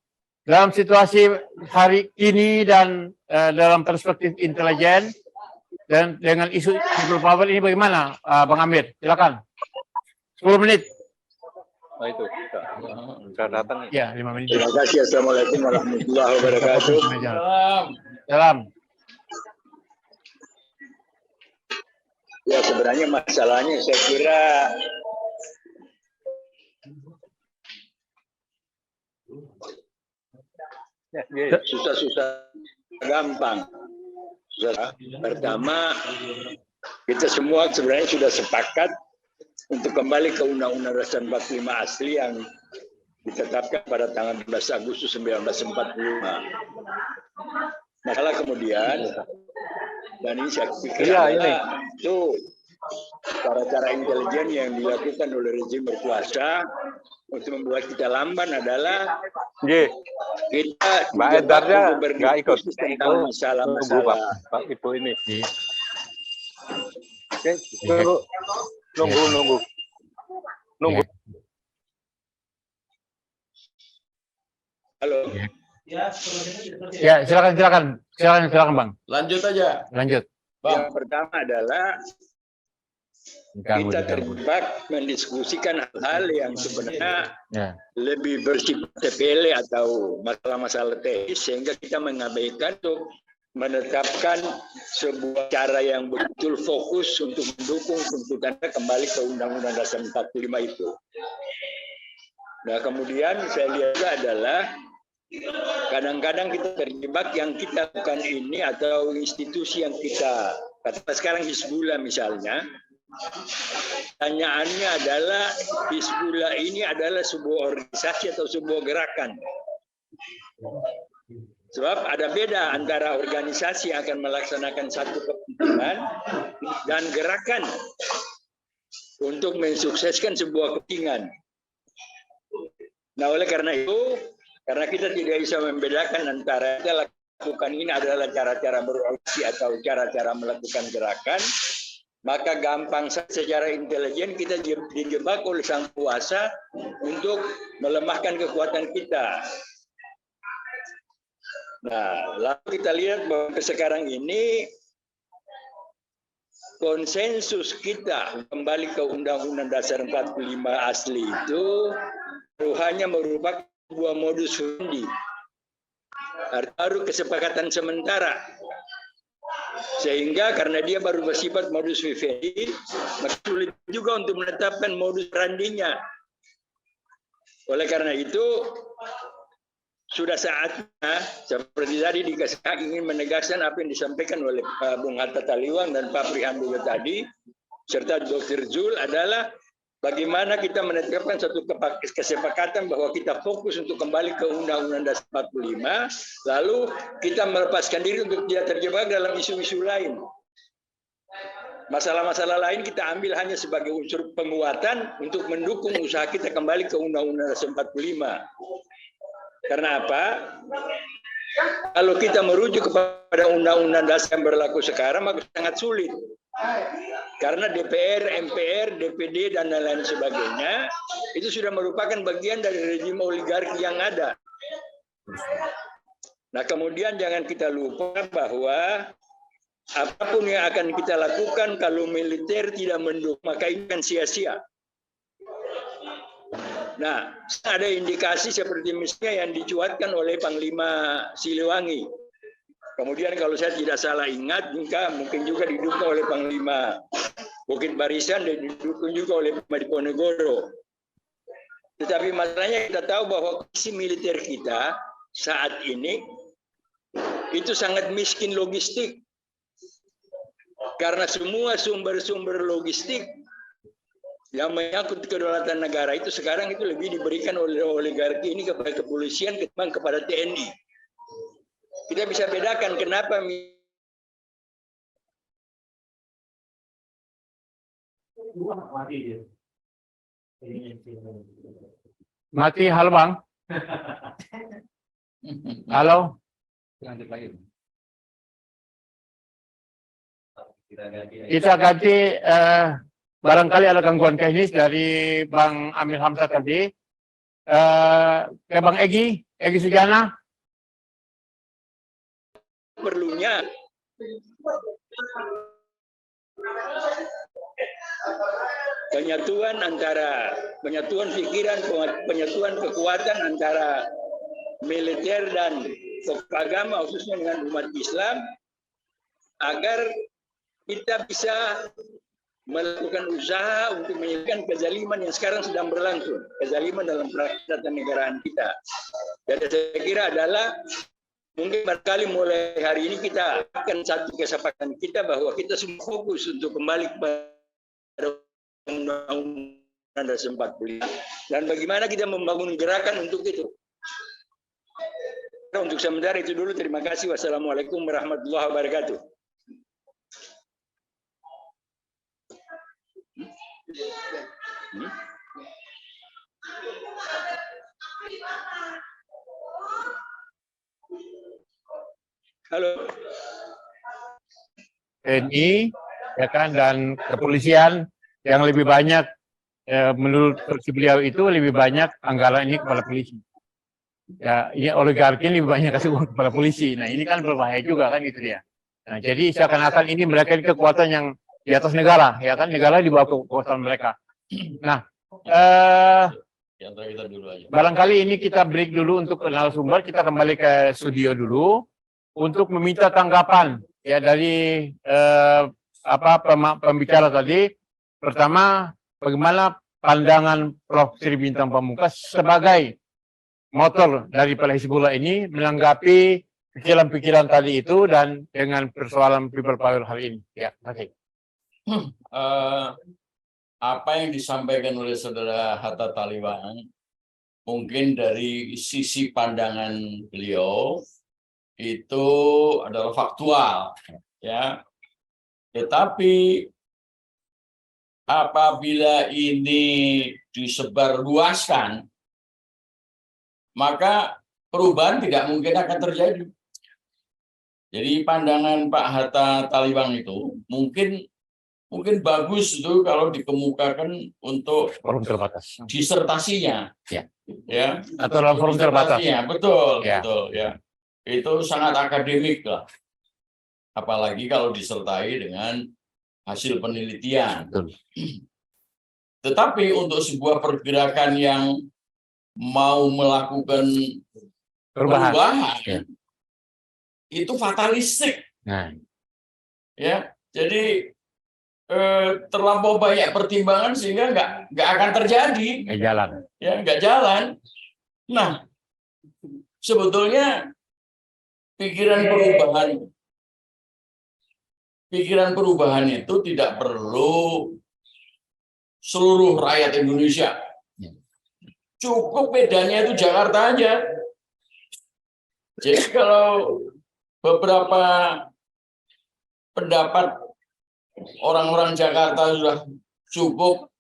Dalam situasi hari ini dan dalam perspektif intelijen dan dengan isu people power ini bagaimana, Bang Amir? Silakan. 10 menit. Oh itu, sudah datang. Ya, 5 menit. Terima kasih. Assalamualaikum warahmatullahi wabarakatuh. Salam. Ya, sebenarnya masalahnya saya kira susah-susah gampang. Pertama, kita semua sebenarnya sudah sepakat untuk kembali ke Undang-Undang Dasar 45 asli yang ditetapkan pada tanggal 11 Agustus 1945. Masalah kemudian, dan ini saya pikir itu cara-cara intelijen yang dilakukan oleh rezim berkuasa untuk membuat kita lamban adalah kita Mbak Edarnya nggak ikut tentang masalah-masalah Pak Ibu ini. Oke, nunggu. Halo. Ya, silakan Bang. Lanjut aja. Lanjut. Yang pertama adalah kita terjebak mendiskusikan hal-hal yang sebenarnya lebih bersifat sepele atau masalah-masalah teknis sehingga kita mengabaikan untuk menetapkan sebuah cara yang betul fokus untuk mendukung tuntutannya kembali ke Undang-Undang Dasar 45 itu. Nah, kemudian saya lihat adalah kadang-kadang kita terjebak yang kita lakukan ini atau institusi yang kita katakan sekarang Hizbullah misalnya, pertanyaannya adalah Hizbullah ini adalah sebuah organisasi atau sebuah gerakan. Sebab ada beda antara organisasi yang akan melaksanakan satu kepentingan dan gerakan untuk mensukseskan sebuah kepentingan. Nah, oleh karena itu, karena kita tidak bisa membedakan antara kita lakukan ini adalah cara-cara berorganisasi atau cara-cara melakukan gerakan, maka gampang secara intelijen kita dijebak oleh sang kuasa untuk melemahkan kekuatan kita. Nah, lalu kita lihat bahwa sekarang ini konsensus kita kembali ke Undang-Undang Dasar 45 asli itu hanya merupakan sebuah modus vivendi, baru kesepakatan sementara. Sehingga karena dia baru bersifat modus vivendi, maka sulit juga untuk menetapkan modus operandinya. Oleh karena itu, sudah saatnya, seperti tadi dikasih ingin menegaskan apa yang disampaikan oleh Bung Hatta Taliwang dan Pak Prihandoyo tadi, serta Dr. Zul adalah bagaimana kita menetapkan satu kesepakatan bahwa kita fokus untuk kembali ke Undang-Undang Dasar 45, lalu kita melepaskan diri untuk tidak terjebak dalam isu-isu lain. Masalah-masalah lain kita ambil hanya sebagai unsur penguatan untuk mendukung usaha kita kembali ke Undang-Undang Dasar 45. Karena apa? Kalau kita merujuk kepada Undang-Undang Dasar yang berlaku sekarang, maka sangat sulit. Karena DPR, MPR, DPD, dan lain-lain sebagainya, itu sudah merupakan bagian dari rezim oligarki yang ada. Nah, kemudian jangan kita lupa bahwa apapun yang akan kita lakukan, kalau militer tidak mendukung, maka ini akan sia-sia. Nah, ada indikasi seperti misalnya yang dicuatkan oleh Panglima Siliwangi. Kemudian kalau saya tidak salah ingat, mungkin juga didukung oleh Panglima Bukit Barisan dan didukung juga oleh Diponegoro. Tetapi masalahnya kita tahu bahwa kondisi militer kita saat ini itu sangat miskin logistik. Karena semua sumber-sumber logistik yang menyangkut kedaulatan negara itu sekarang itu lebih diberikan oleh oligarki ini kepada kepolisian ketimbang kepada TNI. Kita bisa bedakan kenapa Mati, halo Bang. Halo. Lanjut lagi. Kita ganti, barangkali ada gangguan teknis dari Bang Amir Hamzah tadi. Ke Bang Egy Sujana. Perlunya penyatuan pikiran, penyatuan kekuatan antara militer dan tokoh agama khususnya dengan umat Islam agar kita bisa melakukan usaha untuk menyelesaikan kezaliman yang sekarang sedang berlangsung, kezaliman dalam ketatanegaraan kita. Dan saya kira adalah mungkin barangkali mulai hari ini kita akan satu kesepakatan kita bahwa kita semua fokus untuk kembali kepada Undang-Undang Dasar 45 dan bagaimana kita membangun gerakan untuk itu. Untuk sementara itu dulu, terima kasih. Wassalamualaikum warahmatullahi wabarakatuh. Halo. TNI, ya kan, dan kepolisian yang lebih banyak, menurut versi beliau itu lebih banyak anggaran ini kepada polisi. Ya, ini oligarki lebih banyak kasih uang kepada polisi. Nah, ini kan berbahaya juga kan gitu dia. Nah, jadi seakan-akan ini mereka ini kekuatan yang di atas negara, ya kan, negara di bawah kekuasaan mereka. Nah, kita dulu aja. Barangkali ini kita break dulu untuk narasumber, kita kembali ke studio dulu untuk meminta tanggapan ya dari pembicara tadi. Pertama, bagaimana pandangan Prof. Sri Bintang Pamungkas sebagai motor dari Hizbullah ini menanggapi pikiran-pikiran tadi itu dan dengan persoalan people power hari ini. Ya, terima kasih. Apa yang disampaikan oleh Saudara Hatta Taliban mungkin dari sisi pandangan beliau itu adalah faktual, ya. Tetapi apabila ini disebarluaskan, maka perubahan tidak mungkin akan terjadi. Jadi pandangan Pak Hatta Taliban itu mungkin bagus itu kalau dikemukakan untuk Forum terbatas. disertasinya, ya. Atau dalam forum terbatas. Betul, Ya. betul, ya. Itu sangat akademik lah. Apalagi kalau disertai dengan hasil penelitian. Betul. Tetapi untuk sebuah pergerakan yang mau melakukan perubahan Ya. itu fatalistik. Nah, Ya, jadi terlampau banyak pertimbangan sehingga nggak akan terjadi. nggak jalan. Ya, nggak jalan. Nah, sebetulnya pikiran perubahan itu tidak perlu seluruh rakyat Indonesia. Cukup bedanya itu Jakarta aja. Jadi kalau beberapa pendapat orang-orang Jakarta sudah cukup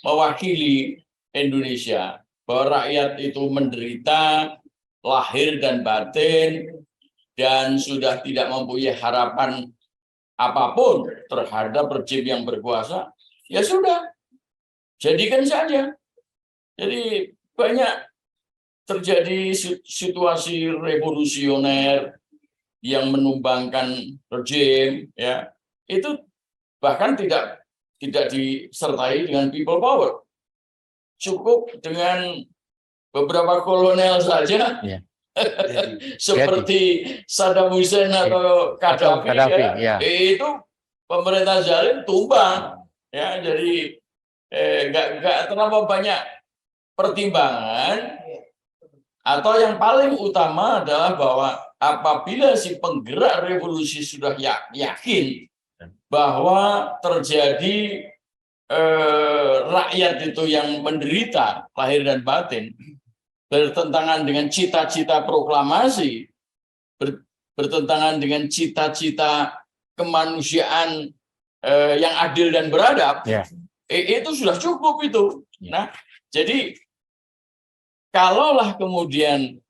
mewakili Indonesia, bahwa rakyat itu menderita lahir dan batin dan sudah tidak mempunyai harapan apapun terhadap rejim yang berkuasa, ya sudah, jadikan saja. Jadi banyak terjadi situasi revolusioner yang menumbangkan rejim, ya. Itu bahkan tidak disertai dengan people power. Cukup dengan beberapa kolonel saja, seperti Saddam Hussein atau Gaddafi, ya. Itu pemerintah zalim tumbang, ya. Jadi nggak terlalu banyak pertimbangan, atau yang paling utama adalah bahwa apabila si penggerak revolusi sudah yakin bahwa terjadi rakyat itu yang menderita lahir dan batin, bertentangan dengan cita-cita proklamasi, bertentangan dengan cita-cita kemanusiaan yang adil dan beradab, itu sudah cukup itu. Nah, jadi kalaulah kemudian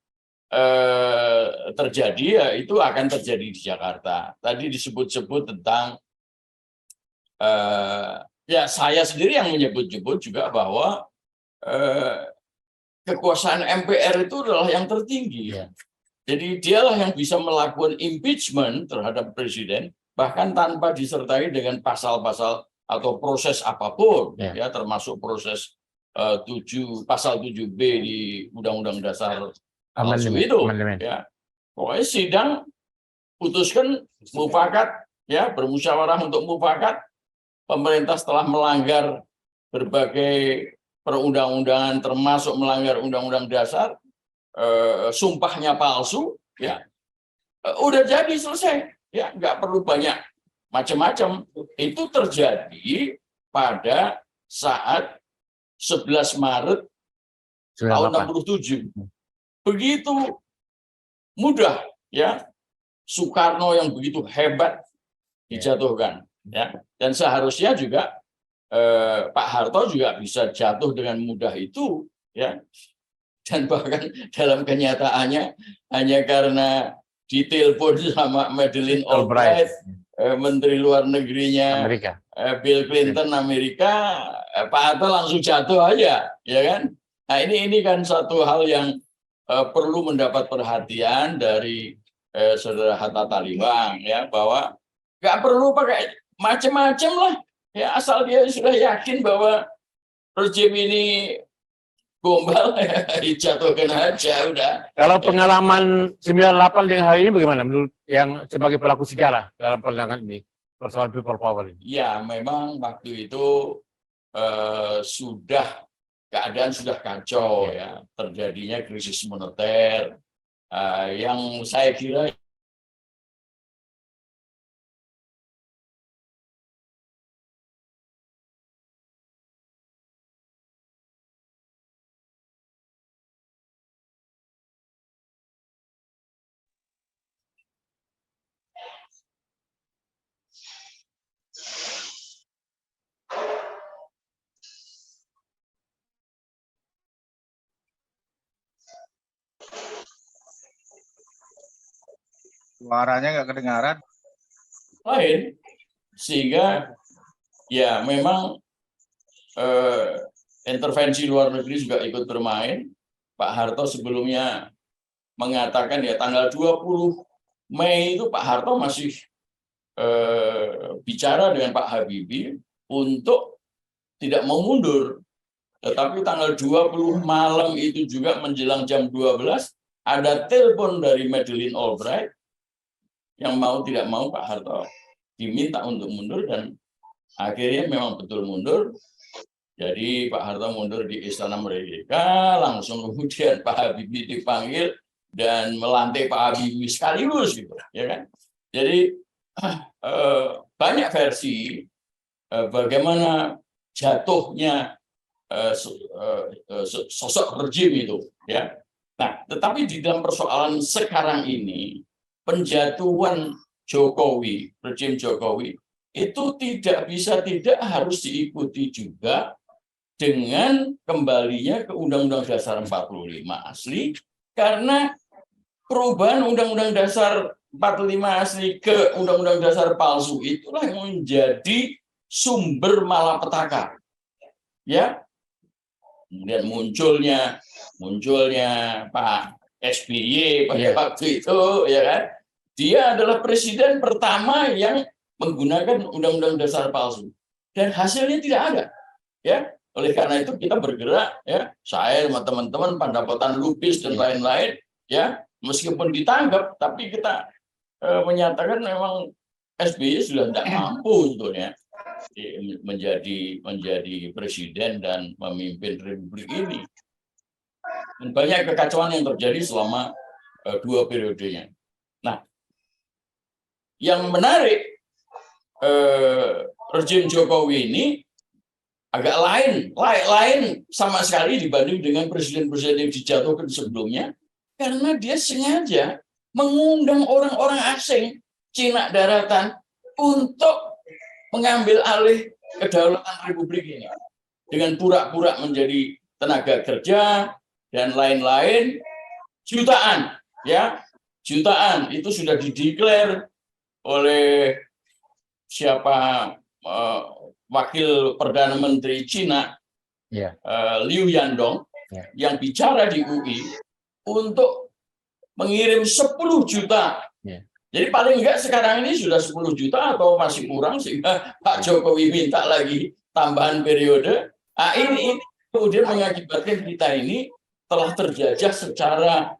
terjadi, ya itu akan terjadi di Jakarta. Tadi disebut-sebut tentang ya saya sendiri yang menyebut-nyebut juga bahwa kekuasaan MPR itu adalah yang tertinggi. Jadi dialah yang bisa melakukan impeachment terhadap presiden, bahkan tanpa disertai dengan pasal-pasal atau proses apapun, ya termasuk proses pasal 7B di Undang-Undang Dasar palsu itu. Ya. Pokoknya sidang putuskan mufakat, ya bermusyawarah untuk mufakat. Pemerintah setelah melanggar berbagai perundang-undangan, termasuk melanggar Undang-Undang Dasar, sumpahnya palsu, ya udah jadi selesai, ya nggak perlu banyak macam-macam. Itu terjadi pada saat 11 Maret tahun 67. Begitu mudah, ya Soekarno yang begitu hebat dijatuhkan, ya, dan seharusnya juga Pak Harto juga bisa jatuh dengan mudah itu, ya, dan bahkan dalam kenyataannya hanya karena ditelepon sama Madeleine Albright, Menteri Luar Negerinya Amerika. Bill Clinton Amerika, Pak Harto langsung jatuh aja, ya kan? Nah ini kan satu hal yang perlu mendapat perhatian dari Saudara Hatta Taliwang, ya, bahwa nggak perlu pakai macam-macam lah, ya asal dia sudah yakin bahwa rejim ini gombal, dijatuhkan aja udah. Kalau pengalaman 98 dengan hari ini bagaimana menurut yang sebagai pelaku sejarah dalam pandangan ini persoalan people power ini? Ya memang waktu itu keadaan sudah kacau, ya, terjadinya krisis moneter yang saya kira suaranya nggak kedengaran. lain, sehingga ya memang intervensi luar negeri juga ikut bermain. Pak Harto sebelumnya mengatakan ya tanggal 20 Mei itu Pak Harto masih bicara dengan Pak Habibie untuk tidak mau mundur. Tetapi tanggal 20 malam itu juga menjelang jam 12 ada telepon dari Madeleine Albright yang mau tidak mau Pak Harto diminta untuk mundur, dan akhirnya memang betul mundur. Jadi Pak Harto mundur di Istana Merdeka, langsung kemudian Pak Habibie dipanggil dan melantik Pak Habibie sekaligus, gitu, ya kan? Jadi banyak versi bagaimana jatuhnya sosok rejim itu, ya. Nah, tetapi di dalam persoalan sekarang ini, penjatuhan Jokowi, rejim Jokowi, itu tidak harus diikuti juga dengan kembalinya ke Undang-Undang Dasar 45 asli, karena perubahan Undang-Undang Dasar 45 asli ke Undang-Undang Dasar palsu itulah yang menjadi sumber malapetaka. Ya, kemudian munculnya Pak SBY pada waktu itu, ya kan? Dia adalah presiden pertama yang menggunakan Undang-Undang Dasar palsu, dan hasilnya tidak ada, ya. Oleh karena itu kita bergerak, ya, saya sama teman-teman Pandapatan Lupis dan lain-lain, ya, meskipun ditangkap, tapi kita menyatakan memang SBY sudah tidak mampu sebetulnya menjadi presiden dan memimpin republik ini. Dan banyak kekacauan yang terjadi selama 2 periodenya. Nah, yang menarik, rejim Jokowi ini agak lain sama sekali dibanding dengan presiden-presiden yang dijatuhkan sebelumnya, karena dia sengaja mengundang orang-orang asing, Cina daratan, untuk mengambil alih kedaulatan republik ini. dengan pura-pura menjadi tenaga kerja dan lain-lain, jutaan, ya, jutaan itu sudah dideklar oleh siapa wakil perdana menteri Cina, Liu Yandong, yang bicara di UI untuk mengirim 10 juta. Jadi paling enggak sekarang ini sudah 10 juta atau masih kurang sehingga Pak Jokowi minta lagi tambahan periode. Nah, ini kemudian mengakibatkan kita ini telah terjajah secara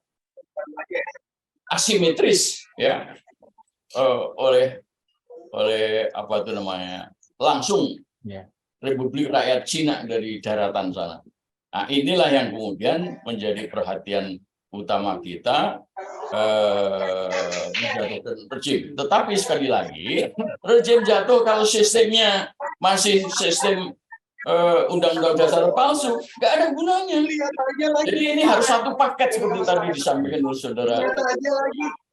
asimetris, ya, oleh apa itu namanya, langsung Republik Rakyat Cina dari daratan sana. Nah, inilah yang kemudian menjadi perhatian utama kita, menjatuhkan rejim. Tetapi sekali lagi, rejim jatuh kalau sistemnya masih sistem undang-undang dasar palsu, nggak ada gunanya. Jadi ini harus satu paket seperti tadi disampaikan oleh saudara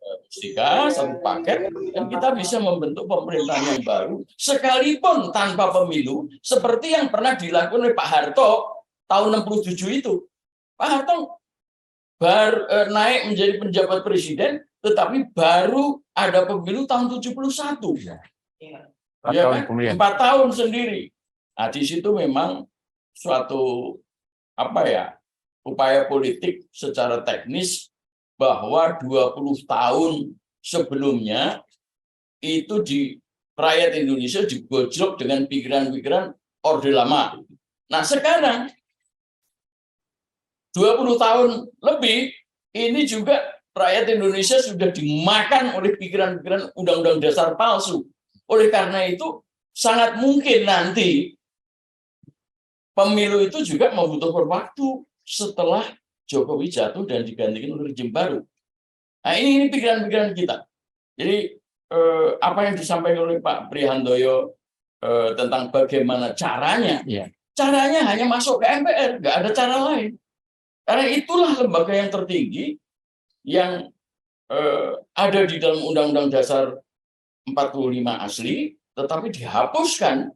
Mustika, satu paket, dan kita bisa membentuk pemerintahan yang baru sekalipun tanpa pemilu, seperti yang pernah dilakukan oleh Pak Harto tahun 67 itu. Pak Harto naik menjadi penjabat presiden, tetapi baru ada pemilu tahun 71. Ya kan? 4 tahun sendiri. Nah, di situ memang suatu upaya politik secara teknis bahwa 20 tahun sebelumnya itu di rakyat Indonesia digojlok dengan pikiran-pikiran Orde Lama. Nah, sekarang 20 tahun lebih ini juga rakyat Indonesia sudah dimakan oleh pikiran-pikiran undang-undang dasar palsu. Oleh karena itu sangat mungkin nanti pemilu itu juga membutuhkan waktu setelah Jokowi jatuh dan digantikan oleh rejim baru. Nah, ini pikiran-pikiran kita. Jadi apa yang disampaikan oleh Pak Prihandoyo tentang bagaimana caranya, caranya hanya masuk ke MPR, nggak ada cara lain. Karena itulah lembaga yang tertinggi yang ada di dalam Undang-Undang Dasar 45 asli, tetapi dihapuskan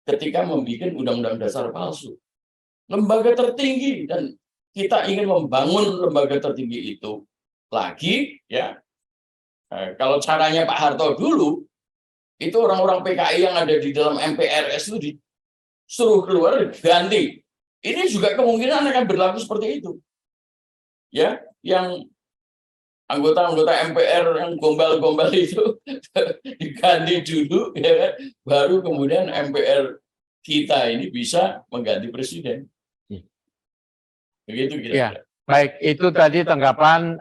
ketika membuat Undang-Undang Dasar palsu. Lembaga tertinggi, dan kita ingin membangun lembaga tertinggi itu lagi, ya. Kalau caranya Pak Harto dulu, itu orang-orang PKI yang ada di dalam MPRS itu disuruh keluar, ganti. Ini juga kemungkinan akan berlaku seperti itu. Ya, yang anggota-anggota MPR yang gombal-gombal itu diganti dulu, ya kan? Baru kemudian MPR kita ini bisa mengganti presiden. Begitu kira-kira. Ya, baik, itu tadi tanggapan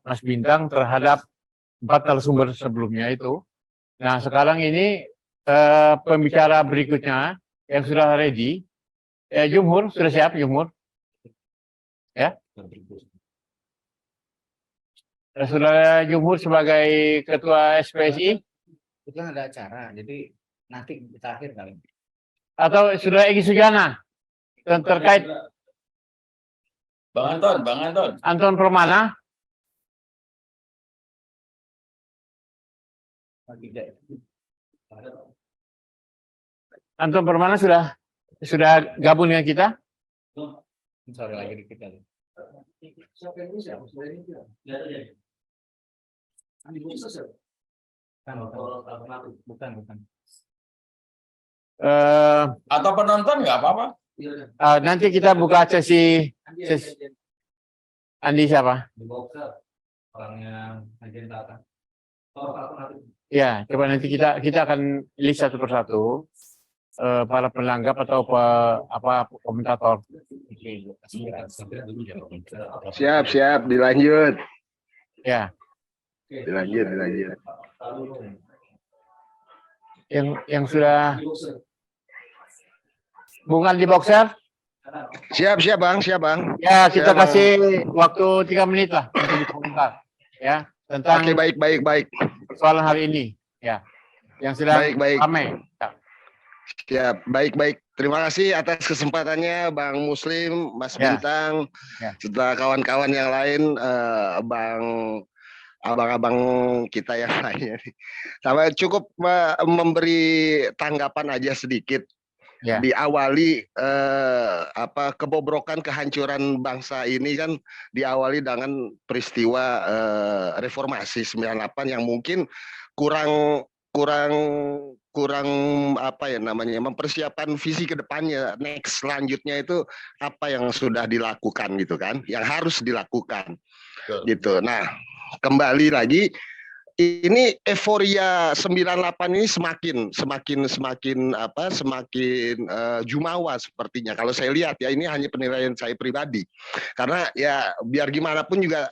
Mas Bintang terhadap 4 narasumber sebelumnya itu. Nah, sekarang ini pembicara berikutnya yang sudah ready. Jumhur, sudah siap Jumhur? Ya? Saudara Jumhur sebagai Ketua SPSI? Itu kan ada acara, jadi nanti kita akhir kali. Atau Saudara Egy Sujana? Terkait Bang Anton. Anton Permana? Anton Permana sudah gabung dengan kita? Sorry lagi dikit kali. Bukan. Atau penonton nggak apa-apa. Nanti kita buka sesi Andi siapa? Orang yang agenda. Ya, coba nanti kita akan list satu persatu para pelanggan atau komentator. Siap, dilanjut. Ya. Dilanjut. Yang sudah Bung Andi Boxer? Siap Bang. Ya, kita Siap, kasih waktu 3 menit lah untuk dikomentar. Ya, tentang baik. persoalan hari ini. Ya, yang sedang ramai. Ya. Siap, baik. Terima kasih atas kesempatannya Bang Muslim, Mas Bintang, setelah kawan-kawan yang lain, abang-abang kita yang lainnya. Sama cukup memberi tanggapan aja sedikit diawali kebobrokan kehancuran bangsa ini kan diawali dengan peristiwa reformasi 98 yang mungkin kurang mempersiapkan visi ke depannya, next selanjutnya itu apa yang sudah dilakukan gitu kan, yang harus dilakukan. Gitu. Nah, kembali lagi ini euforia 98 ini semakin jumawa sepertinya. Kalau saya lihat ya, ini hanya penilaian saya pribadi. Karena ya biar gimana pun juga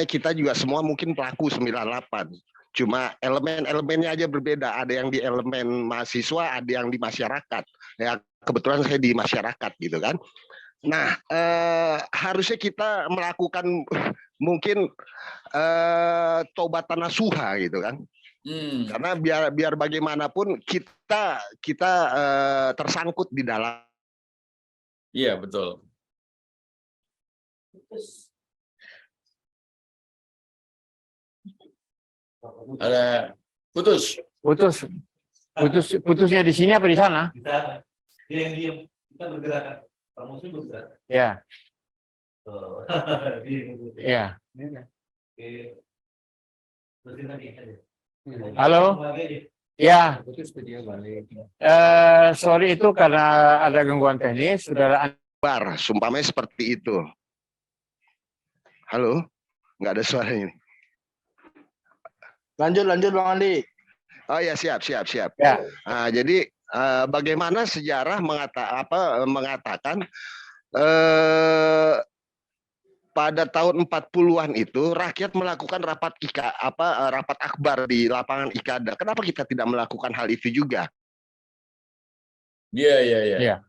kita juga semua mungkin pelaku 98. Cuma elemen-elemennya aja berbeda. Ada yang di elemen mahasiswa, ada yang di masyarakat. Ya kebetulan saya di masyarakat gitu kan. Nah, harusnya kita melakukan mungkin tobat nasuha gitu kan. Karena biar bagaimanapun kita tersangkut di dalam. Iya, betul. Ada putusnya di sini apa di sana? Diam kita bergerak. Promosi bergerak. Ya. Ya. Halo. Ya. Sorry itu karena ada gangguan teknis, saudara Akbar, sumpamanya seperti itu. Halo, nggak ada suara ini. Lanjut Bang Andi. Oh ya, siap. Ya. Nah, jadi bagaimana sejarah mengatakan pada tahun 40-an itu rakyat melakukan rapat akbar di lapangan Ikada. Kenapa kita tidak melakukan hal itu juga? Iya.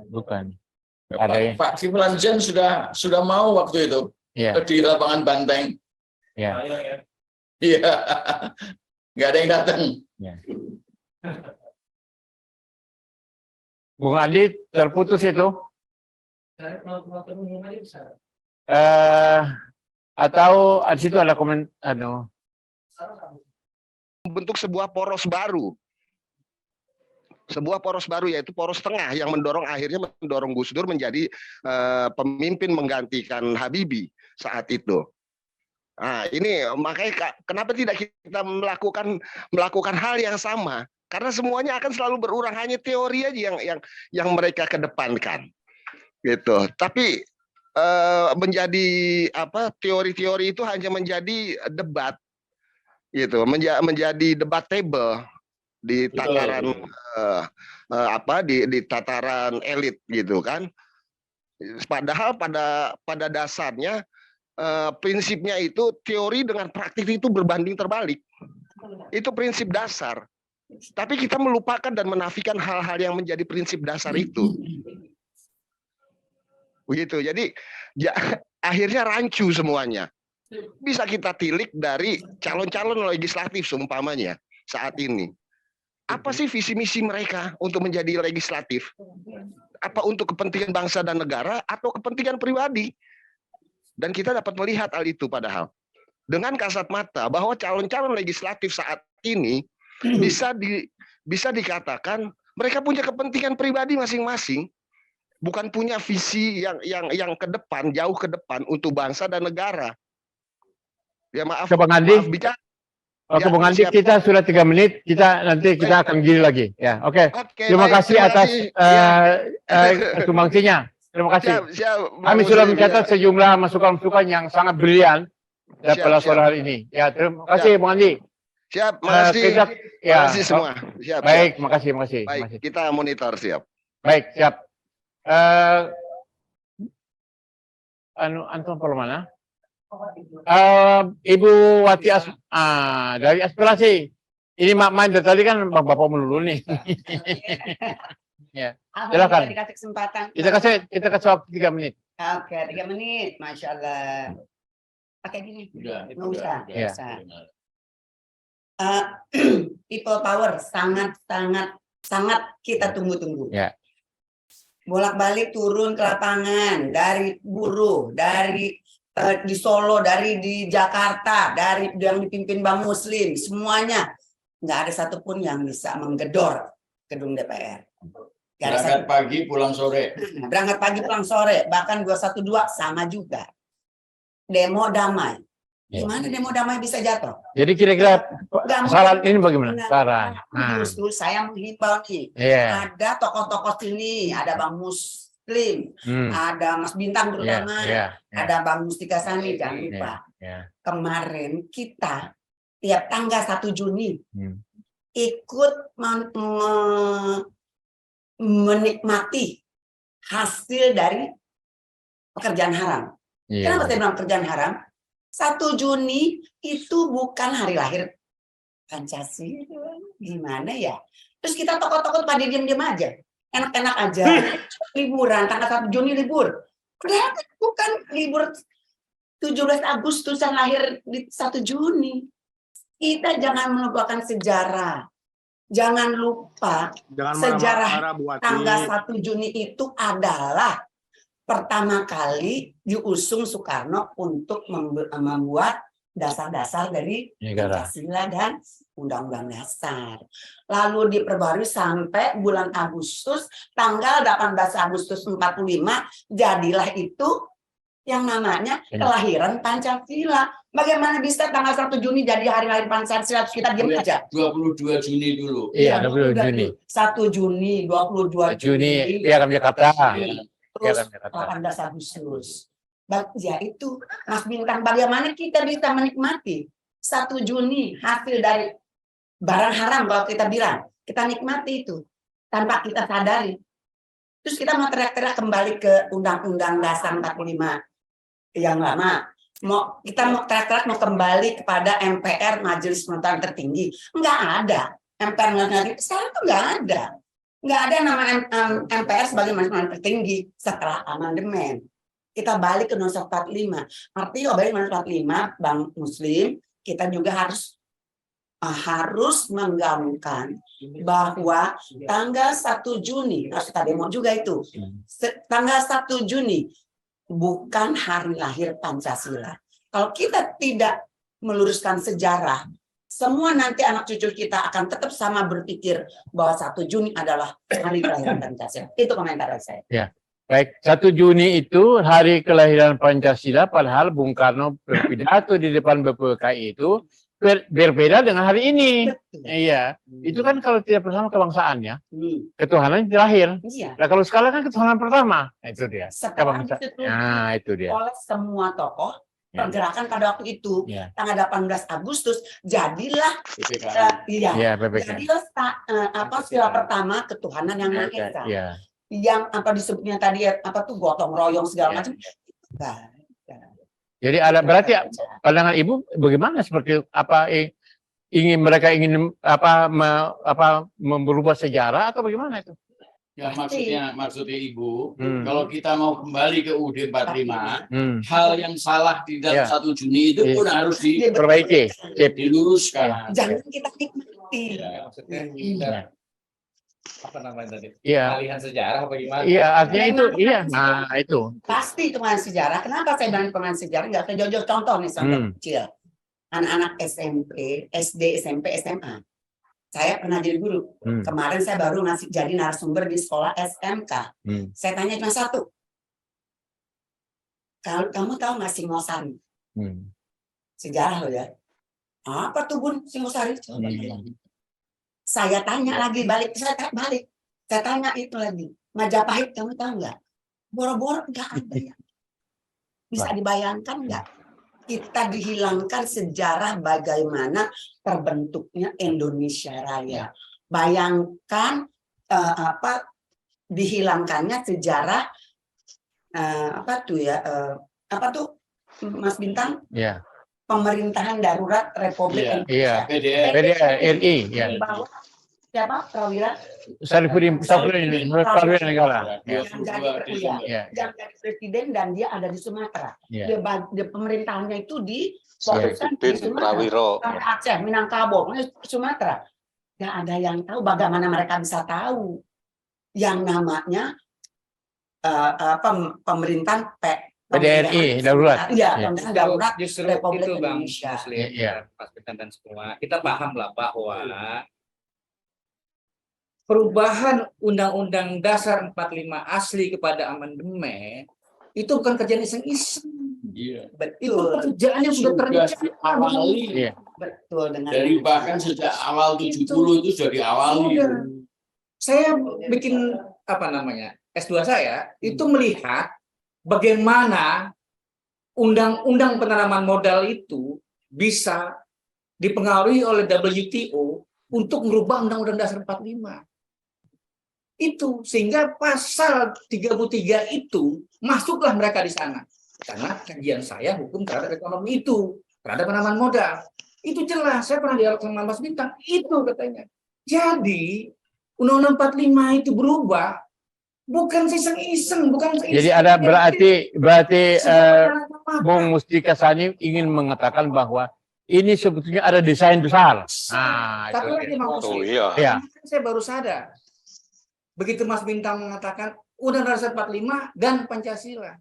Bukan. Pak Kiflan Zen sudah mau waktu itu di lapangan Banteng. Iya. Iya. Nggak ada yang datang. Ya. Bung Andi terputus itu. Atau di situ ada komen bentuk sebuah poros baru. Sebuah poros baru, yaitu poros tengah yang akhirnya mendorong Gus Dur menjadi pemimpin menggantikan Habibie saat itu. Nah, ini makanya kenapa tidak kita melakukan hal yang sama? Karena semuanya akan selalu berulang, hanya teori aja yang mereka kedepankan, gitu. Tapi menjadi teori-teori itu hanya menjadi debat, gitu, menjadi debatable di tataran di tataran elit, gitu kan. Padahal pada dasarnya prinsipnya itu teori dengan praktik itu berbanding terbalik. Itu prinsip dasar. Tapi kita melupakan dan menafikan hal-hal yang menjadi prinsip dasar itu. Begitu. Jadi akhirnya rancu semuanya. Bisa kita tilik dari calon-calon legislatif seumpamanya saat ini. Apa sih visi misi mereka untuk menjadi legislatif? Apa untuk kepentingan bangsa dan negara atau kepentingan pribadi? Dan kita dapat melihat hal itu padahal. Dengan kasat mata bahwa calon-calon legislatif saat ini bisa dikatakan mereka punya kepentingan pribadi masing-masing, bukan punya visi yang ke depan, jauh ke depan untuk bangsa dan negara. Ya maaf. Bang Andi. Bicara. Oke, Bung Andi, kita sudah 3 menit. Nanti kita akan gini lagi. Ya, oke. Terima kasih atas sumbangsinya. Terima kasih. Kami sudah mencatat sejumlah masukan-masukan yang sangat brilian pada sore hari ini. Ya, terima kasih, Bung Andi. Siap, makasih. Makasih semua. Siap. Baik, makasih. Baik, kita monitor, siap. Baik, siap. Anton mana? Ibu Wati dari aspirasi. Ini main dari tadi kan Bapak melulu nih. Ya, silakan. Dikasih kesempatan. Kita kasih waktu 3 menit. Oke, 3 menit, Masya Allah. Pakai gini. Nggak usah. People power sangat kita tunggu-tunggu. Ya. Bolak-balik turun ke lapangan dari buruh, dari di Solo, dari di Jakarta, dari yang dipimpin Bang Muslim, semuanya nggak ada satupun yang bisa menggedor gedung DPR. Berangkat pagi pulang sore. Berangkat pagi pulang sore, bahkan 212 sama juga. Demo damai. Gimana demo damai bisa jatuh? Jadi kira-kira saran ini bagaimana? Saran. Justru saya menghimbau nih, ada tokoh-tokoh sini, ada Bang Muslim, ada Mas Bintang terutama, ada Bang Mustika Sani, jangan lupa. Kemarin kita tiap tanggal 1 Juni ikut menikmati hasil dari pekerjaan haram. Kenapa saya bilang pekerjaan haram? 1 Juni itu bukan hari lahir Pancasila. Gimana ya? Terus kita tokoh-tokoh pada diam-diam aja. Enak-enak aja. Liburan, tanggal 1 Juni libur. Padahal bukan libur 17 Agustusan lahir di 1 Juni. Kita jangan melupakan sejarah. Jangan lupa sejarah tanggal 1 Juni itu adalah pertama kali diusung Soekarno untuk membuat dasar-dasar dari Pancasila dan Undang-Undang Dasar. Lalu diperbarui sampai bulan Agustus, tanggal 18 Agustus 45, jadilah itu yang namanya kelahiran Pancasila. Bagaimana bisa tanggal 1 Juni jadi hari lahir Pancasila, kita diam aja? 22 Juni dulu. Iya, 22 Juni. 1 Juni, 22 Juni, Piagam Jakarta. Terus 18 Agustus. Ya itu, Mas Bintang, bagaimana kita bisa menikmati 1 Juni hasil dari barang haram kalau kita bilang. Kita nikmati itu tanpa kita sadari. Terus kita mau teriak-teriak kembali ke Undang-Undang Dasar 45 yang lama. Kita mau teriak-teriak mau kembali kepada MPR, Majelis Peruntukan Tertinggi. Enggak ada. MPR sekarang tuh enggak ada. Nggak ada nama MPR sebagai majelis tertinggi setelah amandemen. Kita balik ke Undang-Undang 45. Artinya balik ke Undang-Undang 45, Bang Muslim, kita juga harus menggaungkan bahwa tanggal 1 Juni, harus kita demo juga itu. Tanggal 1 Juni bukan hari lahir Pancasila. Kalau kita tidak meluruskan sejarah, semua nanti anak cucu kita akan tetap sama berpikir bahwa 1 Juni adalah hari kelahiran Pancasila. Itu komentar saya. Ya, baik. 1 Juni itu hari kelahiran Pancasila, padahal Bung Karno berpidato di depan BPKI itu berbeda dengan hari ini. Iya, itu kan kalau tidak bersama kebangsaan ya, ketuhanan terakhir. Nah kalau sekarang kan ketuhanan pertama, itu dia. Nah itu dia. Oleh semua tokoh. Pergerakan pada waktu itu tanggal 18 Agustus jadilah jadilah sila pertama ketuhanan yang Maha Esa. Yang apa disebutnya tadi apa tuh gotong royong segala macam. Jadi ada berarti pandangan Ibu bagaimana, seperti apa mereka ingin merubah sejarah atau bagaimana itu? Ya maksudnya Ibu, kalau kita mau kembali ke UUD 45, hal yang salah di dalam 1 Juni itu pun harus diperbaiki, diluruskan. Jangan kita nikmati. Apa namanya tadi? Pengalihan sejarah apa gimana? Iya, artinya itu, nah itu. Pasti itu pengalihan sejarah. Kenapa saya bilang pengalihan sejarah? Nggak saya jauh-jauh contoh nih, contoh kecil. Anak-anak SMP, SD, SMP, SMA. Saya pernah jadi guru. Kemarin saya baru jadi narasumber di sekolah SMK. Saya tanya cuma satu. Kamu tahu nggak Singosari? Sejarah loh ya. Apa tuh Bun Singosari? Saya tanya lagi balik. Saya tanya itu lagi. Majapahit kamu tahu nggak? Boro-boro nggak ada ya. Bisa dibayangkan nggak? Kita dihilangkan sejarah bagaimana terbentuknya Indonesia Raya. Bayangkan dihilangkannya sejarah Mas Bintang? Ya. Pemerintahan darurat Republik Indonesia. PDR RI. Siapa? Prawira? Sarifudin Negara. Yang jadi presiden dan dia ada di Sumatera. Dia pemerintahannya itu di Prawiro, Aceh, Minangkabau, Sumatera. Gak ada yang tahu bagaimana mereka bisa tahu yang namanya pemerintahan PDRI darurat. Iya, pemerintahan darurat Justru Republik itu Bang Indonesia. Muslim, Iya. Mas Bintan dan semua. Kita paham lah bahwa perubahan Undang-Undang Dasar 45 asli kepada amandemen itu bukan kerjaan iseng-iseng. Iya. Itu pekerjaan yang sudah terencana. Awali. Iya. Betul, dengan Dari bahkan sejak awal 70 itu sudah diawali. Sudah. Saya bikin S2 saya itu melihat bagaimana undang-undang penanaman modal itu bisa dipengaruhi oleh WTO untuk merubah Undang-Undang Dasar 45. Itu sehingga pasal 33 itu masuklah mereka di sana. Karena kajian saya hukum terhadap ekonomi itu, terhadap penanaman modal. Itu jelas, saya pernah dialog sama Mas Bintang, itu katanya. Jadi Undang-Undang 45 itu berubah bukan iseng-iseng, bukan iseng-iseng. Jadi ada berarti Bung Mustika Sani ingin mengatakan bahwa ini sebetulnya ada desain besar. Nah, Tapi lagi Mas Oh Muslim, iya. saya baru sadar. Begitu Mas Bintang mengatakan Undang-Undang Dasar 45 dan Pancasila.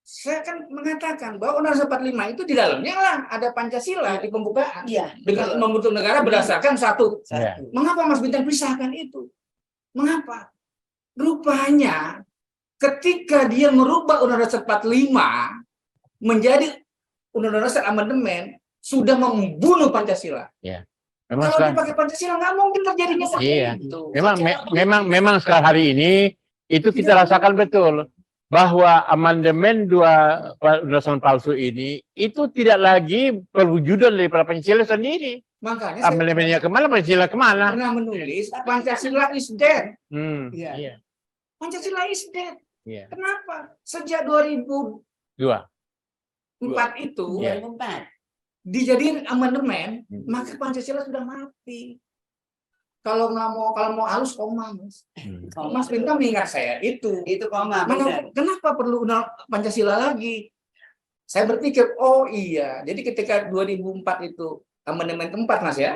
Saya kan mengatakan bahwa Undang-Undang Dasar 45 itu di dalamnya lah ada Pancasila di pembukaan. Iya. Dengan membentuk negara berdasarkan satu. Iya. Mengapa Mas Bintang pisahkan itu? Mengapa? Rupanya ketika dia merubah Undang-Undang Dasar 45 menjadi Undang-Undang Dasar amandemen sudah membunuh Pancasila. Ya. Memang Kalau sekarang, dipakai Pancasila nggak mungkin terjadinya seperti iya. itu. Memang sekarang hari ini itu kita rasakan betul bahwa amandemen undang-undang palsu ini itu tidak lagi perwujudan daripada Pancasila sendiri. Makanya saya Amandemennya kemana, Pancasila kemana? pernah menulis Pancasila is dead. Iya. Iya. Pancasila is dead. Iya. Kenapa? Sejak 2004 Dua. itu Iya. 2004. dijadiin amandemen, maka Pancasila sudah mati. Kalau mau halus koma, Mas. Mas Bintang mengingat saya itu. Itu koma. Kenapa perlu Pancasila lagi? Saya berpikir, oh iya. Jadi ketika 2004 itu amandemen keempat, Mas ya,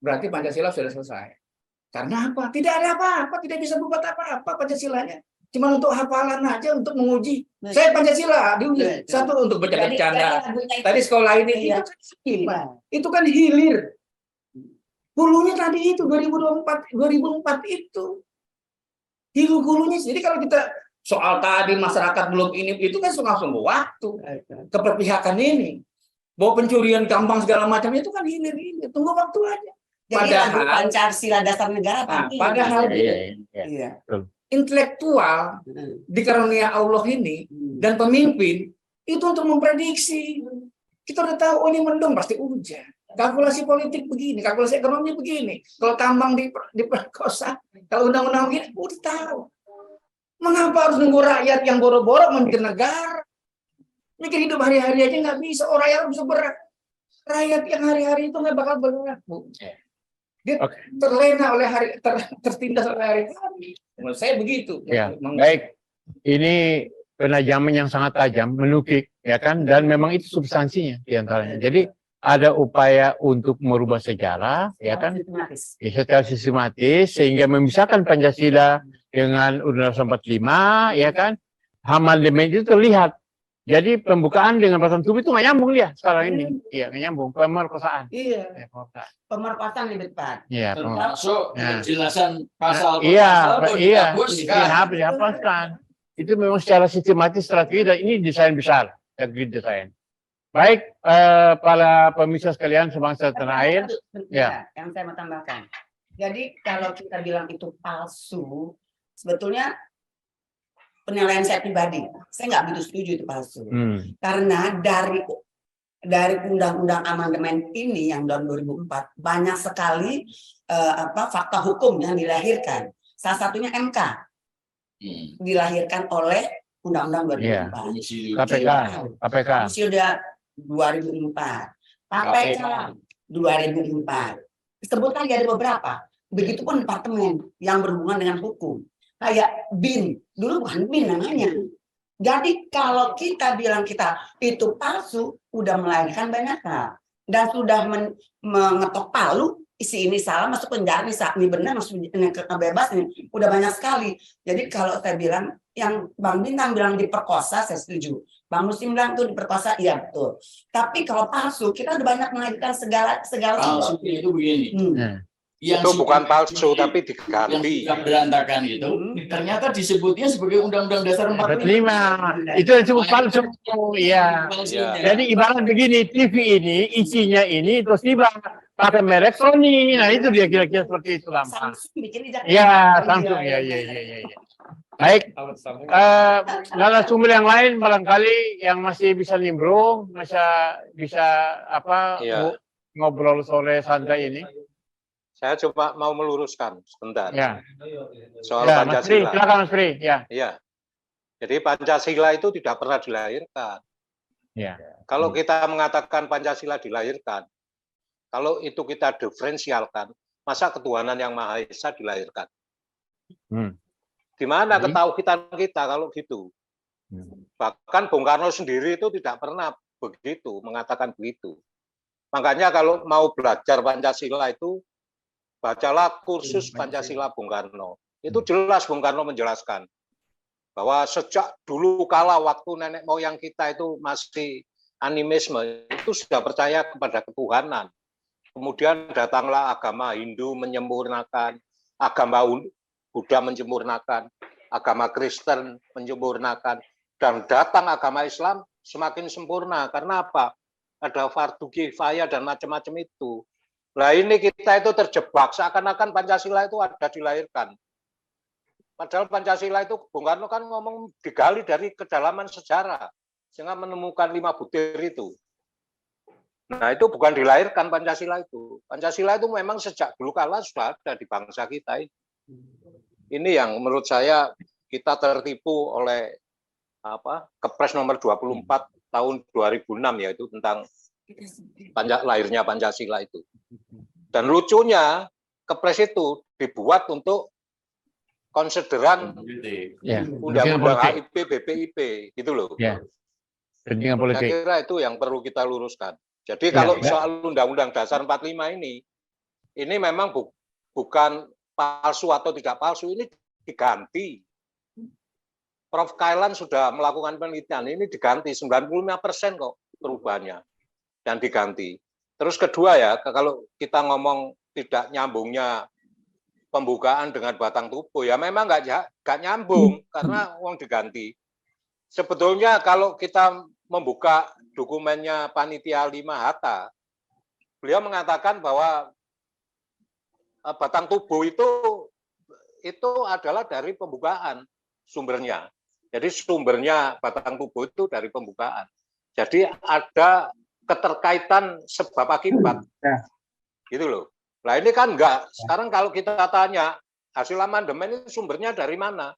berarti Pancasila sudah selesai. Karena apa? Tidak ada apa-apa, tidak bisa berbuat apa-apa Pancasilanya. Cuma untuk hafalan aja, untuk menguji. Saya Pancasila diuji. Satu untuk bercanda-canda. Tadi sekolah ini itu kan hilir. Hulunya tadi itu 2004 itu. Hulu-hulunya. Jadi kalau kita soal tadi masyarakat belum ini itu kan sungguh-sungguh waktu. Keperpihakan ini. Bahwa pencurian gampang segala macam itu kan hilir-hilir. Tunggu waktu aja. Jadi Pancasila dasar negara padahal iya. Intelektual dikarunia Allah ini dan pemimpin itu untuk memprediksi. Kita udah tahu, oh ini mendung pasti hujan. Kalkulasi politik begini, kalkulasi ekonomi begini. Kalau tambang diperkosa, kalau undang-undang begini, udah tahu. Mengapa harus nunggu rakyat yang boro-boro memikir negara? Mikir hidup hari-hari aja nggak bisa. Oh, rakyat bisa berat. Rakyat yang hari-hari itu nggak bakal berat, Bu. Dia terlena oleh tertindas oleh hari-hari. Menurut saya begitu. Ya, baik. Ini penajaman yang sangat tajam, menukik, ya kan? Dan memang itu substansinya diantaranya. Jadi ada upaya untuk merubah sejarah, ya kan? Secara sistematis, sehingga memisahkan Pancasila dengan Undang-Undang 45, ya kan? Amandemen itu terlihat. Jadi pembukaan dengan pasal tubuh itu nggak nyambung dia sekarang ini. Iya, nggak nyambung. Pemerkosaan. Iya. Pemerkosaan lebih tepat. Iya. Termasuk penjelasan pasal. Iya. Dihapuskan. Itu memang secara sistematis strategi dan ini desain besar, strategi desain. Baik, para pemirsa sekalian sebangsa tanah air. Ya. Yang saya mau tambahkan. Jadi kalau kita bilang itu palsu, sebetulnya penilaian saya pribadi, saya nggak begitu setuju itu palsu. Karena dari undang-undang amandemen ini yang tahun 2004 banyak sekali fakta hukum yang dilahirkan. Salah satunya MK dilahirkan oleh undang-undang 2004. KPK. Sudah 2004. KPK 2004. Sebutkan ada beberapa. Begitupun departemen yang berhubungan dengan hukum. Kayak BIN, dulu bukan BIN namanya. Jadi kalau kita bilang kita itu palsu, udah melahirkan banyak hal. Dan sudah mengetok palu, isi ini salah masuk penjara, ini benar masuk bebas nih, udah banyak sekali. Jadi kalau saya bilang yang Bang Bintang bilang diperkosa, saya setuju. Bang Muslim bilang tuh diperkosa, iya betul. Tapi kalau palsu, kita udah banyak mengajukan segala palsu itu begini. Yang itu bukan palsu tapi diganti. Yang berantakan itu ternyata disebutnya sebagai Undang-Undang Dasar 45. Itu yang disebut palsu. Iya. Jadi ibarat begini, TV ini isinya ini terus tiba pakai merek Sony. Nah itu dia kira-kira seperti itu lah. Iya, Samsung. Iya. Baik. Narasumber yang lain barangkali yang masih bisa nimbrung, bisa apa ngobrol sore santai ini. Saya coba mau meluruskan sebentar. Ya. Soal Pancasila. Silakan Mas Pri. Ya. Iya. Jadi Pancasila itu tidak pernah dilahirkan. Ya. Kalau kita mengatakan Pancasila dilahirkan, kalau itu kita diferensialkan, masa ketuhanan yang Maha Esa dilahirkan? Di mana ketahuan kita kalau gitu? Bahkan Bung Karno sendiri itu tidak pernah begitu, mengatakan begitu. Makanya kalau mau belajar Pancasila itu, bacalah kursus Pancasila Bung Karno. Itu jelas Bung Karno menjelaskan bahwa sejak dulu kala waktu nenek moyang kita itu masih animisme, itu sudah percaya kepada ketuhanan. Kemudian datanglah agama Hindu menyempurnakan, agama Buddha menyempurnakan, agama Kristen menyempurnakan, dan datang agama Islam semakin sempurna. Karena apa? Ada fardu kifayah dan macam-macam itu. Nah ini kita itu terjebak, seakan-akan Pancasila itu ada dilahirkan. Padahal Pancasila itu, Bung Karno kan ngomong digali dari kedalaman sejarah, sehingga menemukan 5 butir itu. Nah itu bukan dilahirkan Pancasila itu. Pancasila itu memang sejak dulu kala sudah ada di bangsa kita ini. Ini yang menurut saya kita tertipu oleh Kepres nomor 24 tahun 2006 yaitu tentang lahirnya Pancasila itu. Dan lucunya Kepres itu dibuat untuk konsideran undang-undang HIP, BPIP, gitu loh. Kepentingan Saya politik. kira itu yang perlu kita luruskan. Jadi kalau soal Undang-Undang Dasar 45 ini memang bukan palsu atau tidak palsu, ini diganti. Prof. Kailan sudah melakukan penelitian, ini diganti 95% kok perubahannya dan diganti. Terus kedua ya, kalau kita ngomong tidak nyambungnya pembukaan dengan batang tubuh, ya memang nggak nyambung karena uang diganti. Sebetulnya kalau kita membuka dokumennya Panitia 5 Hatta, beliau mengatakan bahwa batang tubuh itu adalah dari pembukaan sumbernya. Jadi sumbernya batang tubuh itu dari pembukaan. Jadi ada keterkaitan sebab akibat, gitu loh. Nah ini kan enggak. Sekarang kalau kita tanya hasil amandemen ini sumbernya dari mana?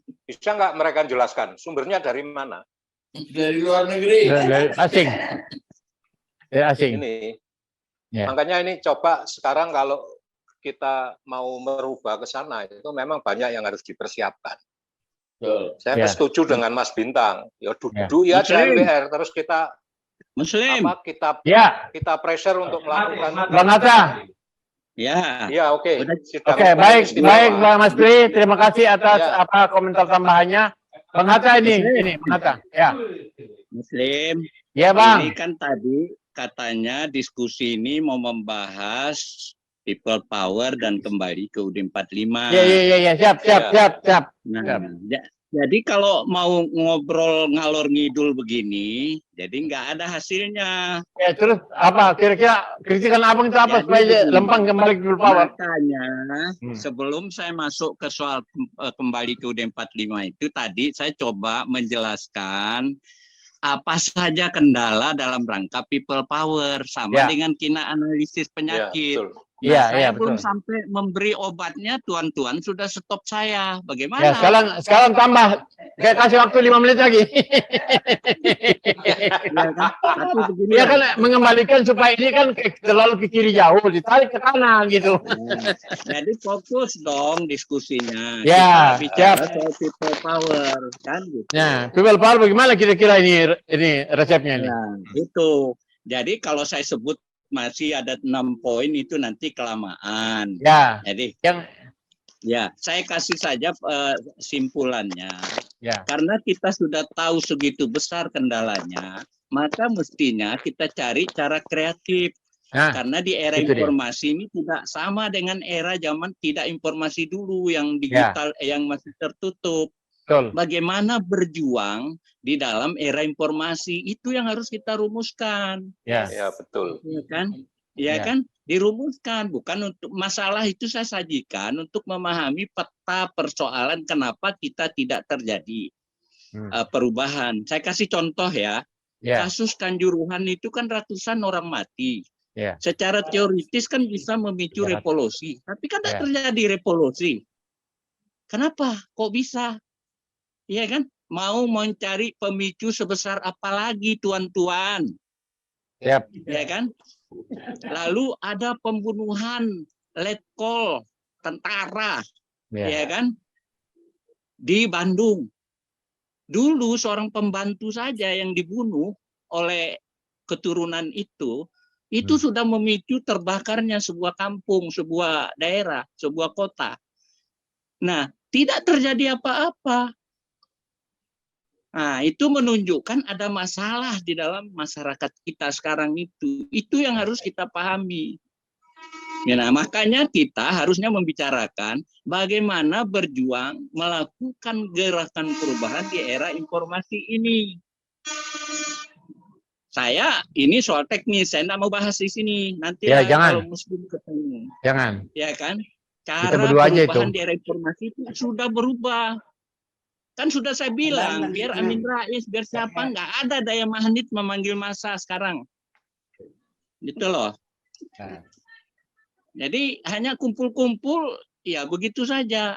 Bisa nggak mereka jelaskan sumbernya dari mana? Dari luar negeri. Dari asing. Dari asing. Ini. Makanya ini coba sekarang kalau kita mau merubah ke sana itu memang banyak yang harus dipersiapkan. Saya setuju dengan Mas Bintang. Ya duduk ya MPR terus kita kita pressure untuk melakukan. Bang Hatta. Ya oke. Oke, baik Bang Mas Pri, terima kasih atas komentar tambahannya. Bang Hatta ini Bang Hatta. Ya. Muslim. Ya, Bang. Ini kan tadi katanya diskusi ini mau membahas people power dan kembali ke UUD 45. Iya, siap. Nah, jadi kalau mau ngobrol ngalor ngidul begini, jadi nggak ada hasilnya. Ya, terus apa? Kira-kira kritikan abang itu apa supaya lempang kembali ke people power? Makanya sebelum saya masuk ke soal kembali ke UUD 45 itu tadi saya coba menjelaskan apa saja kendala dalam rangka people power sama dengan kina analisis penyakit. Saya belum sampai memberi obatnya, tuan-tuan sudah stop saya. Bagaimana? Ya, sekarang tambah. Kayak kasih waktu 5 menit lagi. Ya kan mengembalikan supaya ini kan terlalu ke kiri jauh, ditarik ke kanan gitu. Jadi fokus dong diskusinya. Ya, bicara soal people power kan gitu. Ya, people power bagaimana kira-kira ini resepnya ini? Nah, itu. Jadi kalau saya sebut masih ada 6 poin itu nanti kelamaan. Ya. Jadi yang ya, saya kasih saja simpulannya. Ya. Karena kita sudah tahu segitu besar kendalanya, maka mestinya kita cari cara kreatif. Nah, karena di era informasi ini tidak sama dengan era zaman tidak informasi dulu yang digital, yang masih tertutup. Betul. Bagaimana berjuang di dalam era informasi itu yang harus kita rumuskan. Ya, betul. Ya kan? Ya kan? Dirumuskan, bukan untuk masalah itu saya sajikan untuk memahami peta persoalan kenapa kita tidak terjadi perubahan. Saya kasih contoh ya. Kasus Kanjuruhan itu kan ratusan orang mati. Secara teoritis kan bisa memicu revolusi, tapi kan tidak terjadi revolusi. Kenapa? Kok bisa? Iya kan? Mau mencari pemicu sebesar apa lagi, tuan-tuan? Ya kan? Lalu ada pembunuhan letkol tentara, ya kan? Di Bandung. Dulu seorang pembantu saja yang dibunuh oleh keturunan itu sudah memicu terbakarnya sebuah kampung, sebuah daerah, sebuah kota. Nah, tidak terjadi apa-apa. Nah, itu menunjukkan ada masalah di dalam masyarakat kita sekarang itu. Itu yang harus kita pahami. Ya, nah, makanya kita harusnya membicarakan bagaimana berjuang melakukan gerakan perubahan di era informasi ini. Saya ini soal teknis, saya tidak mau bahas di sini. Nanti jangan. kalau Muslim ketemu. Jangan. Ya kan? Cara Kita berdua aja perubahan itu. di era informasi itu sudah berubah. Kan sudah saya bilang, biar Amin Rais, biar siapa, nggak ada daya magnet memanggil massa sekarang. Gitu loh. Jadi hanya kumpul-kumpul, ya begitu saja.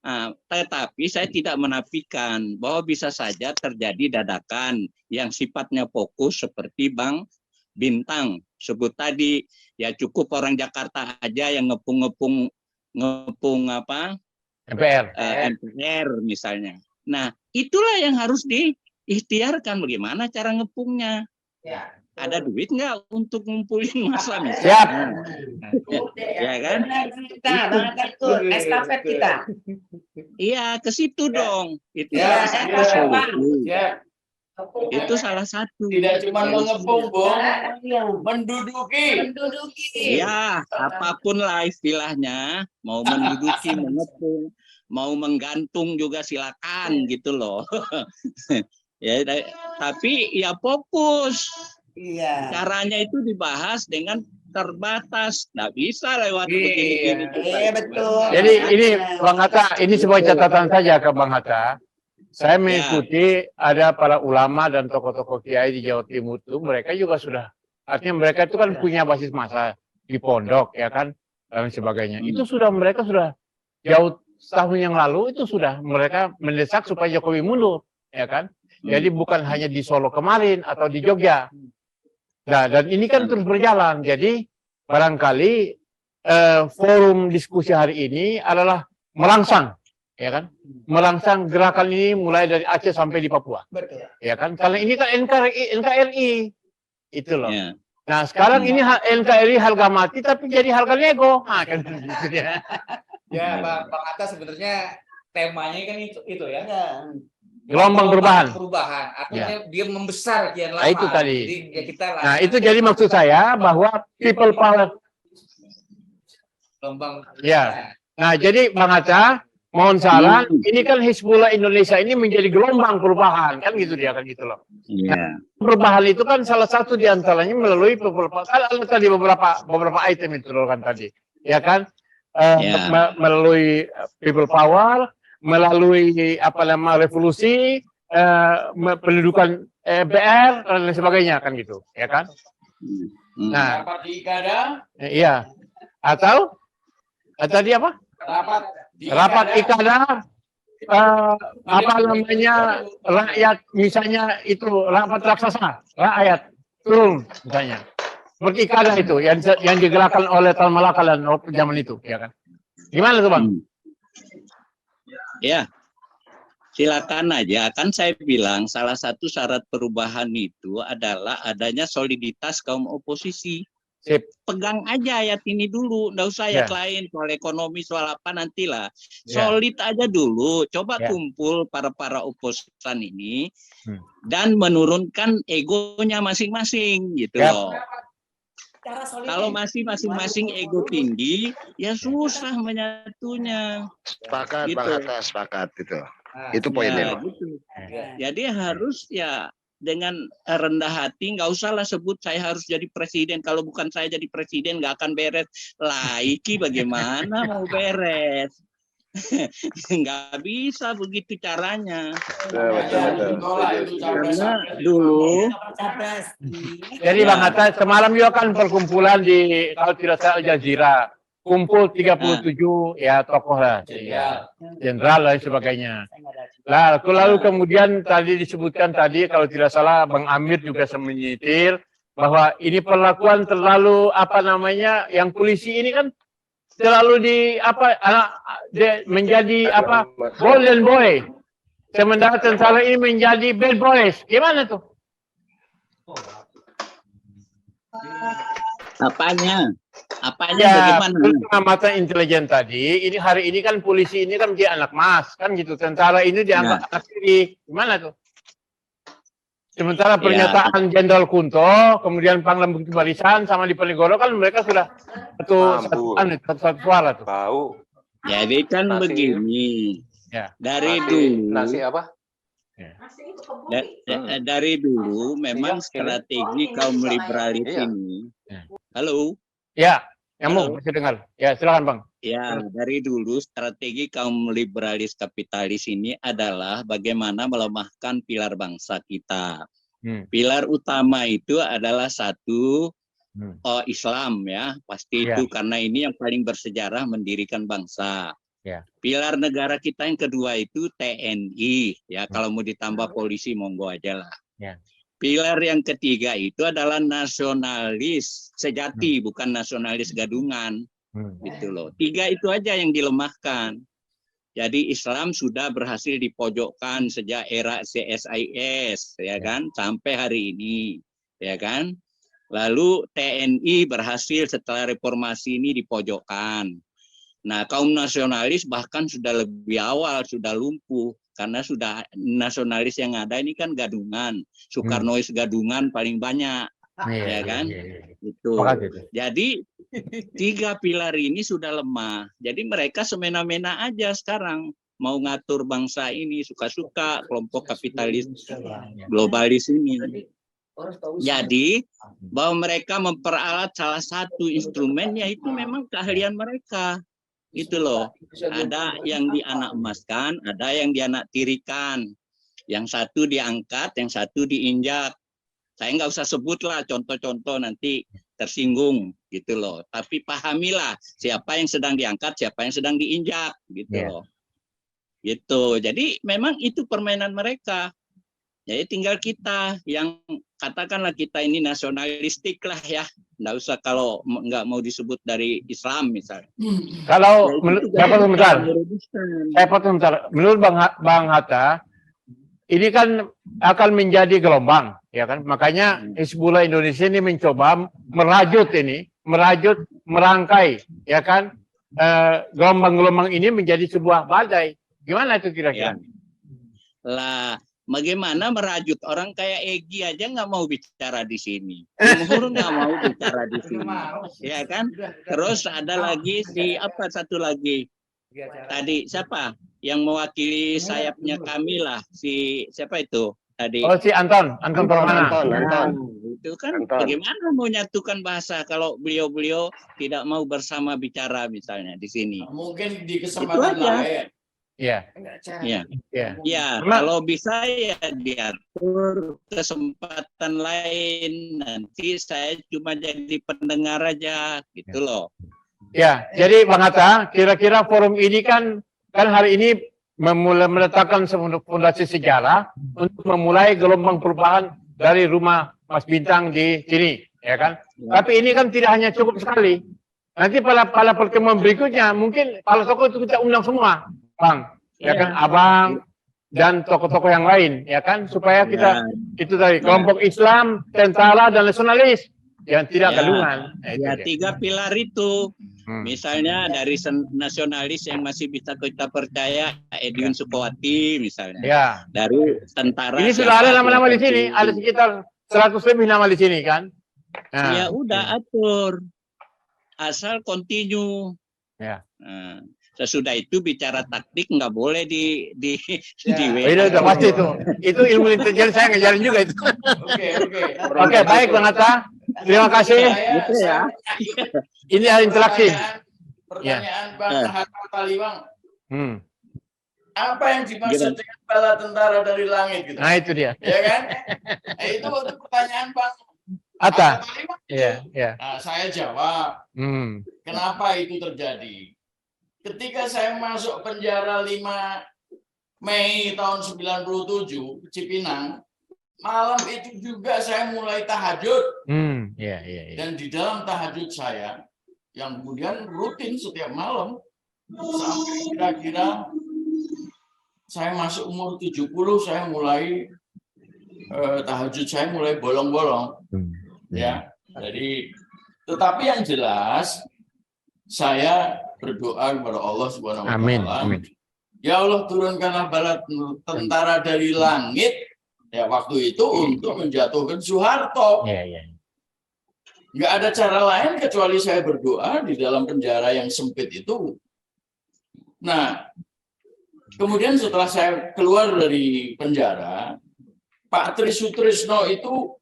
Nah, tetapi saya tidak menafikan bahwa bisa saja terjadi dadakan yang sifatnya fokus seperti Bang Bintang sebut tadi. Ya cukup orang Jakarta aja yang ngepung apa? MPR misalnya. Nah, itulah yang harus diikhtiarkan bagaimana cara ngepungnya. Ada duit nggak untuk ngumpulin massa misalnya? Siap. Ya kan? Kita, estafet kita. Iya, ke situ dong. Itu itu salah satu. Tidak cuma mengepung, Bung, menduduki. Ya, apapun lah istilahnya, mau menduduki, mengepung, mau menggantung juga silakan gitu loh. Ya, tapi ya fokus. Iya. Caranya itu dibahas dengan terbatas, nggak bisa lewat begini-begini. Iya betul. Jadi ini Bang Hatta, ini sebuah catatan saja ke Bang Hatta. Saya mengikuti ada para ulama dan tokoh-tokoh kiai di Jawa Timur itu, mereka juga sudah, artinya mereka itu kan punya basis massa di pondok, ya kan, dan sebagainya. Itu sudah mereka sudah jauh tahun yang lalu itu sudah mereka mendesak supaya Jokowi mundur, ya kan. Jadi bukan hanya di Solo kemarin atau di Jogja. Nah, dan ini kan terus berjalan. Jadi barangkali forum diskusi hari ini adalah merangsang, ya kan? Merangsang gerakan ini mulai dari Aceh sampai di Papua. Betul. Ya kan? Karena ini kan NKRI. Itu loh. Nah, sekarang ini NKRI harga mati tapi jadi harga nego. Nah, kan gitu ya. Ya, Bang Hatta sebenarnya temanya kan itu ya. Gelombang perubahan. Artinya dia membesar kian lama. Nah, itu tadi. Jadi, ya kita lah. Nah, itu jadi maksud saya bahwa people power. Gelombang. Ya. Nah, jadi Bang Hatta, mohon saran, ini kan Hizbullah Indonesia ini menjadi gelombang perubahan, kan gitu dia, kan gitu loh. Nah, perubahan itu kan salah satu diantaranya melalui beberapa item itu loh kan tadi, ya kan, melalui people power, melalui revolusi, pendudukan BR dan lain sebagainya, kan gitu, ya kan. Nah, Rapat di IKADA. Iya. Atau tadi apa? Rapat IKADA, rakyat misalnya itu rapat raksasa, rakyat turun misalnya. Seperti IKADA itu yang digerakkan oleh Tan Malaka dan zaman itu, ya kan? Gimana tuh Bang? Ya, silakan aja. Kan saya bilang salah satu syarat perubahan itu adalah adanya soliditas kaum oposisi. Sip. Pegang aja ayat ini dulu, nggak usah ayat Ya. lain, soal ekonomi, soal apa nantilah. Ya. Solid aja dulu, coba Ya. kumpul para oposisan ini dan menurunkan egonya masing-masing gitu Ya. loh. Kalau masih masing-masing ego tinggi, ya susah menyatunya. Sepakat, Gitu. Bang Hatta, sepakat itu. Itu poinnya. Ya, gitu. Jadi harus ya dengan rendah hati, nggak usah lah sebut saya harus jadi presiden. Kalau bukan saya jadi presiden nggak akan beres. Laiki bagaimana mau beres? Nggak bisa begitu caranya. Karena dulu Jadi Bang Hatta, semalam juga kan perkumpulan di, kalau tidak salah, Al Jazeera. Kumpul 37 ya tokoh lah. Jenderal dan sebagainya. Lalu kemudian tadi disebutkan tadi, kalau tidak salah Bang Amir juga menyitir, bahwa ini perlakuan terlalu, apa namanya, yang polisi ini kan terlalu menjadi apa, golden boy. Sementara tentara ini menjadi bad boys. Gimana tuh? apanya Ya, bagaimana? pengamatan intelijen tadi, ini hari ini kan polisi ini kan dia anak mas, kan gitu. Tentara ini dianggap anak tiri. Gimana tuh? Sementara pernyataan Jenderal Kunto, kemudian Pangdam Bukit Barisan sama di Penegoro kan mereka sudah satu suara tuh. Bau. Jadi kan Nasi. begini, Ya. dari dulu Nasi apa? dari dulu memang strategi kaum liberalis ini. Halo. Ya, nyambung, masih dengar. Ya, silakan Bang. Ya, dari dulu strategi kaum liberalis kapitalis ini adalah bagaimana melemahkan pilar bangsa kita. Pilar utama itu adalah satu Islam ya, pasti itu karena ini yang paling bersejarah mendirikan bangsa. Pilar negara kita yang kedua itu TNI ya, kalau mau ditambah polisi monggo aja lah. Pilar yang ketiga itu adalah nasionalis sejati, bukan nasionalis gadungan. Gitu loh. 3 itu aja yang dilemahkan. Jadi Islam sudah berhasil dipojokkan sejak era CSIS ya kan, sampai hari ini ya kan. Lalu TNI berhasil setelah reformasi ini dipojokkan. Nah, kaum nasionalis bahkan sudah lebih awal sudah lumpuh karena sudah nasionalis yang ada ini kan gadungan. Soekarnois gadungan paling banyak. Ya kan? Itu. Jadi 3 pilar ini sudah lemah. Jadi mereka semena-mena aja sekarang mau ngatur bangsa ini suka-suka kelompok kapitalis globalis ini. Jadi bahwa mereka memperalat salah satu instrumennya itu memang keahlian mereka. Itu loh. Ada yang dianak emaskan, ada yang dianak tirikan. Yang satu diangkat, yang satu diinjak. Saya nggak usah sebut lah contoh-contoh nanti tersinggung gitu loh. Tapi pahamilah siapa yang sedang diangkat, siapa yang sedang diinjak gitu loh. Gitu. Jadi memang itu permainan mereka. Jadi tinggal kita yang katakanlah kita ini nasionalistik lah ya. Nggak usah kalau nggak mau disebut dari Islam misalnya. Kalau saya potong sebentar. Menurut Bang Hatta, ini kan akan menjadi gelombang, ya kan? Makanya Hizbullah Indonesia ini mencoba merajut, merangkai, ya kan? Gelombang-gelombang ini menjadi sebuah badai. Gimana itu kira-kira? Lah, bagaimana merajut orang kayak Egy aja nggak mau bicara di sini, Luhur nggak mau bicara di sini, ya kan? Terus ada lagi satu lagi tadi siapa yang mewakili sayapnya kami lah, siapa itu tadi? Oh, si Anton Permana. Itu kan bagaimana mau nyatukan bahasa kalau beliau tidak mau bersama bicara misalnya di sini? Mungkin di kesempatan lain. Ya, kalau bisa ya diatur kesempatan lain. Nanti saya cuma jadi pendengar aja, gitu loh. Ya, jadi Bang Hatta, kira-kira forum ini kan hari ini memulai meletakkan fondasi sejarah untuk memulai gelombang perubahan dari rumah Mas Bintang di sini, ya kan? Tapi ini kan tidak hanya cukup sekali. Nanti pada pertemuan berikutnya mungkin para tokoh itu kita undang semua, Bang, ya kan, Abang dan tokoh-tokoh yang lain, ya kan, supaya kita itu tadi kelompok Islam, tentara dan nasionalis yang tidak Ya. galungan. Nah, itu Ya, dia. 3 pilar itu. Misalnya dari nasionalis yang masih bisa kita percaya, Edwin Sukowati misalnya. Ya. Dari tentara. Ini sudah ada siapa nama-nama di yang sini, ada sekitar 100 lebih nama di sini kan. Nah, ya udah atur, asal continue. Ya. Nah, sesudah itu bicara taktik nggak boleh di WA. Itu udah pasti itu. Itu ilmu intelijen saya ngajarin juga itu. Oke, baik Bang Hatta. Terima kasih. Gitu ya. Ini ada interaksi. Pertanyaan Bang Hatta Taliwang. Apa yang dimaksud Gitu. dengan bala tentara dari langit gitu? Nah, itu dia. Ya kan? Itu untuk pertanyaan Bang Hatta. Taliwang. Iya, iya. Nah, saya jawab. Kenapa itu terjadi? Ketika saya masuk penjara 5 Mei tahun 97 Cipinang, malam itu juga saya mulai tahajud. Iya, iya, iya. Dan di dalam tahajud saya, yang kemudian rutin setiap malam, sampai kira-kira saya masuk umur 70, saya mulai tahajud saya mulai bolong-bolong. Ya, jadi tetapi yang jelas saya berdoa kepada Allah Subhanahu wa Ta'ala. Ya Allah, turunkanlah bala tentara dari langit ya waktu itu untuk menjatuhkan Soeharto. Nggak ada cara lain kecuali saya berdoa di dalam penjara yang sempit itu. Nah, kemudian setelah saya keluar dari penjara, Pak Tri Sutrisno itu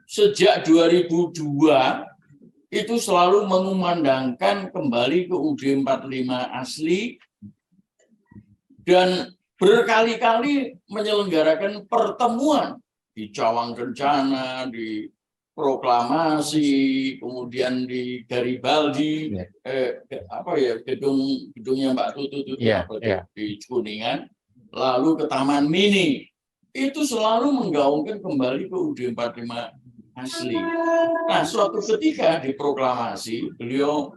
sejak 2002 itu selalu mengumandangkan kembali ke UUD 45 asli dan berkali-kali menyelenggarakan pertemuan di Cawang Kencana, di Proklamasi, kemudian di Garibaldi, gedungnya Mbak Tutut itu di Kuningan, lalu ke Taman Mini. Itu selalu menggaungkan kembali ke UUD 45 asli. Nah, suatu ketika di proklamasi, beliau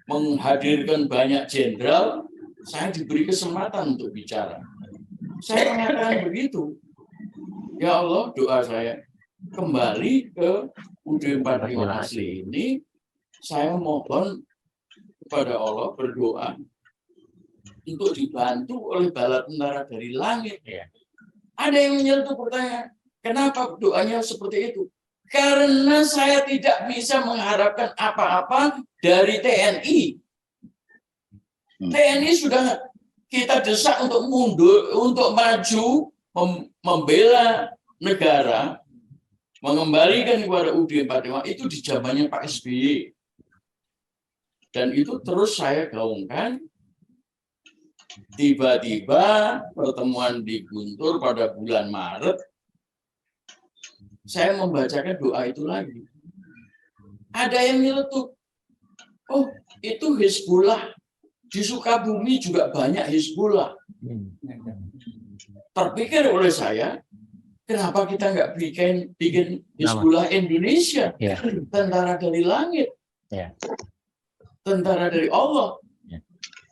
menghadirkan banyak jenderal, saya diberi kesempatan untuk bicara. Saya mengatakan begitu. Ya Allah, doa saya kembali ke UUD 45 asli ini, saya mohon kepada Allah berdoa untuk dibantu oleh bala tentara dari langit. Ada yang menyentuh pertanyaan, kenapa doanya seperti itu? Karena saya tidak bisa mengharapkan apa-apa dari TNI. TNI sudah kita desak untuk mundur, untuk maju, membela negara, mengembalikan kepada UUD 45 itu di zamannya Pak SBY. Dan itu terus saya gaungkan. Tiba-tiba pertemuan di Guntur pada bulan Maret, saya membacakan doa itu lagi. Ada yang nyeletuk, oh itu Hizbullah, di Sukabumi juga banyak Hizbullah. Terpikir oleh saya, kenapa kita nggak bikin Hizbullah Indonesia, tentara dari langit, tentara dari Allah.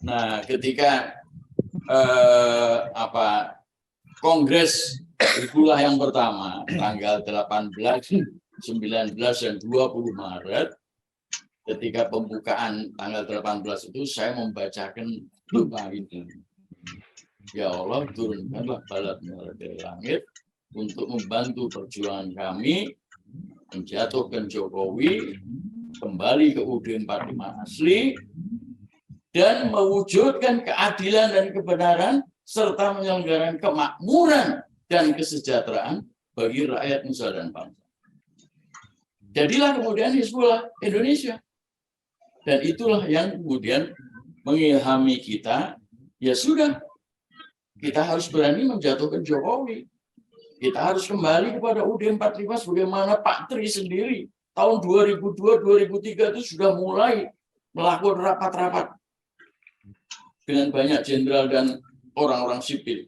Nah, ketika Kongres Hizbullah yang pertama tanggal 18, 19 dan 20 Maret, ketika pembukaan tanggal 18 itu saya membacakan doa itu. Ya Allah, turunkanlah bala tentara dari langit untuk membantu perjuangan kami menjatuhkan Jokowi, kembali ke UUD 45 asli, dan mewujudkan keadilan dan kebenaran serta menyelenggarakan kemakmuran dan kesejahteraan bagi rakyat Nusa dan bangsa. Jadilah kemudian Hizbullah Indonesia. Dan itulah yang kemudian mengilhami kita, ya sudah, kita harus berani menjatuhkan Jokowi. Kita harus kembali kepada UUD 45 sebagaimana Pak Tri sendiri tahun 2002-2003 itu sudah mulai melakukan rapat-rapat dengan banyak jenderal dan orang-orang sipil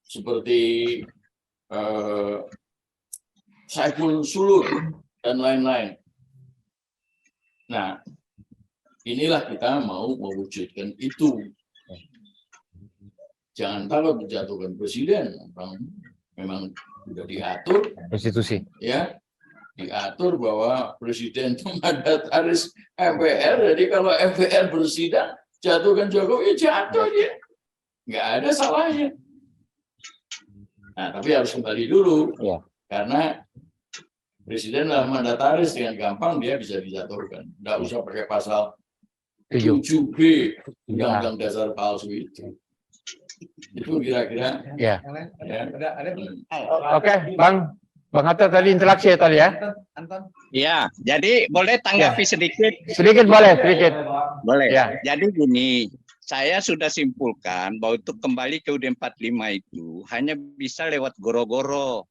seperti Saiful Sulur dan lain-lain. Nah, inilah kita mau mewujudkan itu. Jangan takut menjatuhkan presiden, memang sudah diatur konstitusi. Ya, diatur bahwa presiden itu mandataris MPR. Jadi kalau MPR bersidang jatuhkan Jokowi, jatuh dia, nggak ada salahnya. Nah, tapi harus kembali dulu, karena presiden adalah mandataris, dengan gampang dia bisa dijatuhkan. Nggak usah pakai pasal 7B Undang-Undang Dasar palsu itu. Itu kira-kira. Ya. Oke, Bang Hatta tadi interaksi ya tadi ya. Ya, jadi boleh tanggapi sedikit. Sedikit boleh, sedikit. Boleh. Ya. Jadi gini, saya sudah simpulkan bahwa untuk kembali ke UUD 45 itu hanya bisa lewat goro-goro.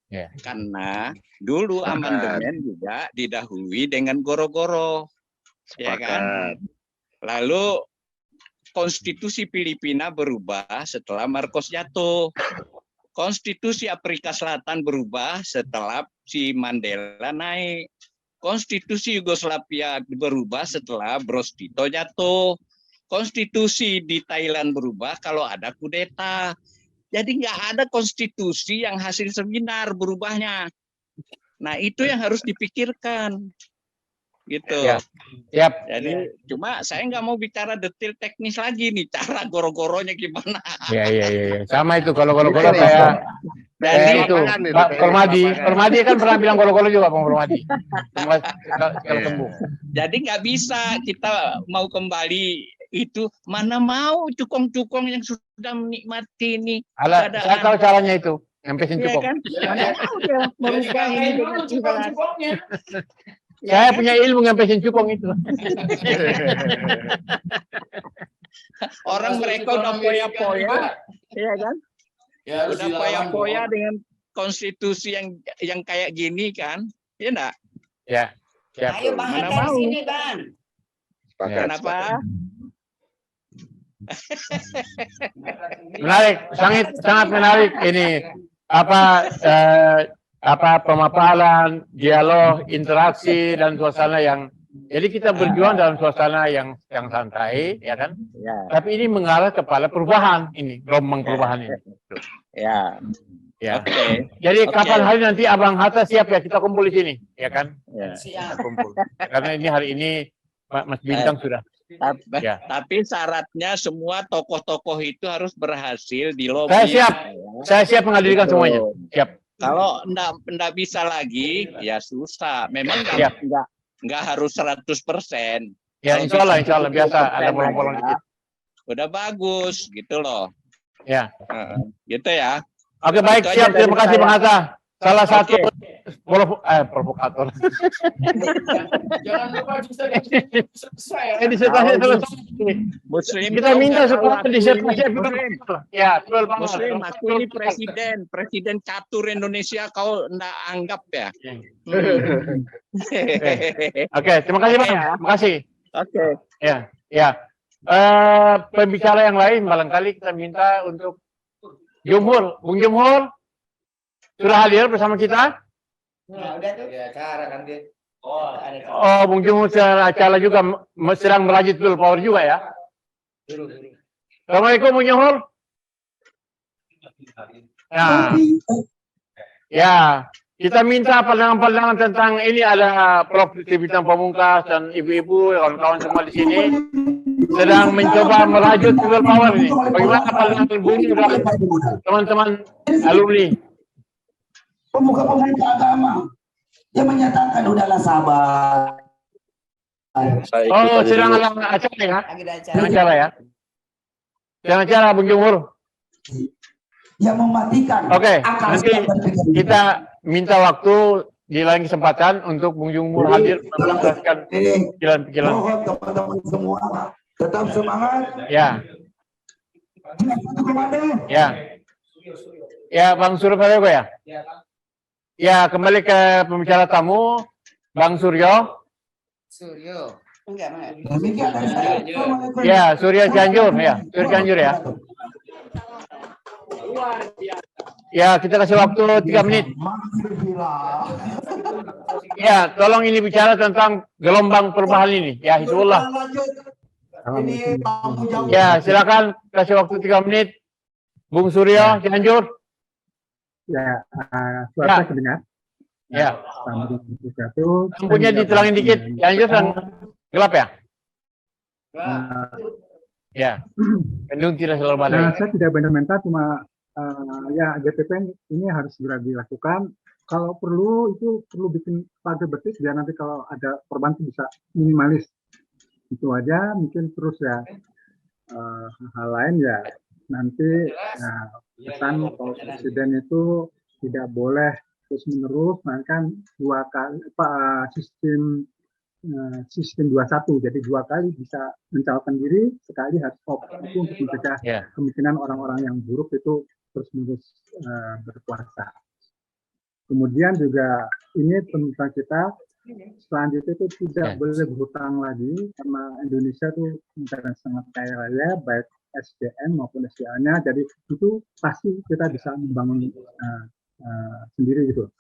Ya. Karena dulu amandemen juga didahului dengan goro-goro. Ya kan? Lalu konstitusi Filipina berubah setelah Marcos jatuh. Konstitusi Afrika Selatan berubah setelah si Mandela naik. Konstitusi Yugoslavia berubah setelah Bros Tito jatuh. Konstitusi di Thailand berubah kalau ada kudeta. Jadi nggak ada konstitusi yang hasil seminar berubahnya. Nah itu yang harus dipikirkan. Gitu. Yap. Jadi cuma saya nggak mau bicara detail teknis lagi nih, cara goro-goronya gimana. Iya. Sama itu kalau goro-goro kayak itu Pak Permadi kan pernah bilang goro-goro juga Bang Permadi. Kalau sembuh. Jadi nggak bisa kita mau kembali itu, mana mau cukong-cukong yang sudah menikmati ini. Saya tahu caranya itu, ngempesin cukong. Kan? Mana mau dia merubah ini dengan cukongnya. Saya punya ilmu ngempesin cukong itu. Orang mereka udah poya-poya, ya kan? Ya, udah poya-poya dengan konstitusi yang kayak gini kan, ya enggak? Ya. Ayo Bang, mana dari mau? sini Bang. Kenapa? Menarik, sangat menarik ini apa pemaparan, dialog, interaksi dan suasana yang jadi kita berjuang dalam suasana yang santai, ya kan? Ya. Tapi ini mengarah kepada perubahan ini, gelombang perubahan ini. Ya. Ya. Oke. Jadi kapan hari nanti Abang Hatta siap ya kita kumpul di sini, ya kan? Ya. Kita kumpul. Karena ini hari ini Mas Bintang sudah. Tapi syaratnya semua tokoh-tokoh itu harus berhasil di lobby. Saya siap menghadirkan semuanya. Siap. Kalau enggak bisa lagi, ya susah. Memang enggak harus 100%. Ya, insya Allah biasa ada bolong-bolong dikit. Udah bagus, gitu loh. Ya. Gitu ya. Oke, baik, siap. Terima kasih Bang Hatta. Salah satu provokator. Jangan lupa disertasi Muslim kita minta supaya disertasi. Ya, betul banget. Muslim, aku ini presiden catur Indonesia, kau enggak anggap ya? Oke, terima kasih Bang. Terima kasih. Oke. Ya. Pembicara yang lain barangkali kita minta untuk Jumhur, Bung Jumhur sudah hadir bersama kita? Nah, udah tuh. Ya, cara kan dia. Oh, Bung Jumhur acara juga sedang merajut People Power juga ya? Assalamualaikum Bung Jumhur. Ya, kita minta pandangan-pandangan tentang ini, ada Prof. Bintang Pamungkas dan ibu-ibu, kawan-kawan semua di sini sedang mencoba merajut People Power ini. Bagaimana pandangan Bung dan teman-teman alumni? Pemuka-pemuka agama yang menyatakan udahlah sabar. Oh, sedang ada acara ya? Sedang acara ya? Sedang acara Bung Jumhur. Yang mematikan. Oke, nanti kita minta waktu di lain kesempatan untuk Bung Jumhur hadir menjelaskan pikiran-pikiran. Mohon teman-teman semua tetap semangat. Ya. Ya, Bang Suryo ya? Ya, kembali ke pembicara tamu, Bang Suryo. Enggak. Ya, Surya Cianjur ya. Surya Cianjur ya. Ya, kita kasih waktu 3 menit. Ya, tolong ini bicara tentang gelombang perubahan ini. Ya, Hizbullah. Ya, silakan kasih waktu 3 menit. Bung Suryo Cianjur. Ya, suara terdengar? Ya. Assalamualaikum. Lampunya diterangin dikit. Cianjur kan gelap ya? Ya. Bandung tidak selalu badai. Nah, saya tidak benar-benar, cuma ya GTP ini harus segera dilakukan. Kalau perlu itu perlu bikin pagar betis biar nanti kalau ada korban itu bisa minimalis. Itu aja, mungkin terus ya hal lain ya nanti pesan kalau presiden itu tidak boleh terus menerus, melainkan 2 kali sistem 21, jadi 2 kali bisa mencalonkan diri, sekali harus stop. Itu untuk mencegah kemungkinan orang-orang yang buruk itu terus menerus berkuasa. Kemudian juga ini pemerintah kita selanjutnya itu tidak boleh berhutang lagi, karena Indonesia itu negara yang sangat kaya raya, baik SDM maupun SDA-nya, jadi itu pasti kita bisa membangun sendiri gitu.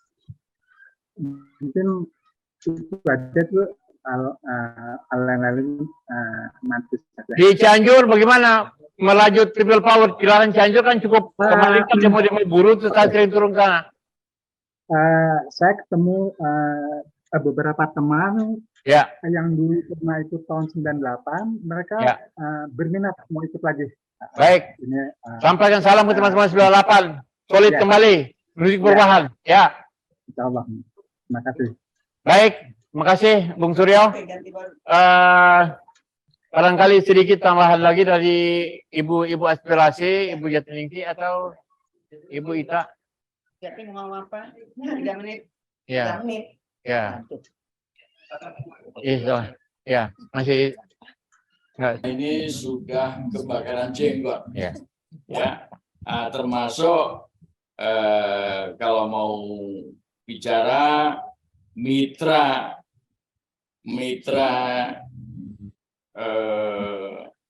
Mungkin itu aja tuh hal lain nanti saja. Di Cianjur bagaimana melaju triple power? Kilaran Cianjur kan cukup kemarin kan demo buruh terus sering turun ke sana. Saya ketemu beberapa teman yang dulu pernah ikut tahun 98, mereka berminat mau ikut lagi. Baik. Ini, sampaikan salam ke teman-teman 98. Solid kembali menuju perubahan. Ya. Insyaallah. Terima kasih. Baik, terima kasih Bung Suryo. Barangkali sedikit tambahan lagi dari ibu aspirasi, Ibu Jatiningsih atau Ibu Ita. Jadi mau apa? 3 menit. Ya. 3 menit. Ya. Ya, masih ini sudah kebakaran jenggot. Ya. Ya. Termasuk kalau mau bicara mitra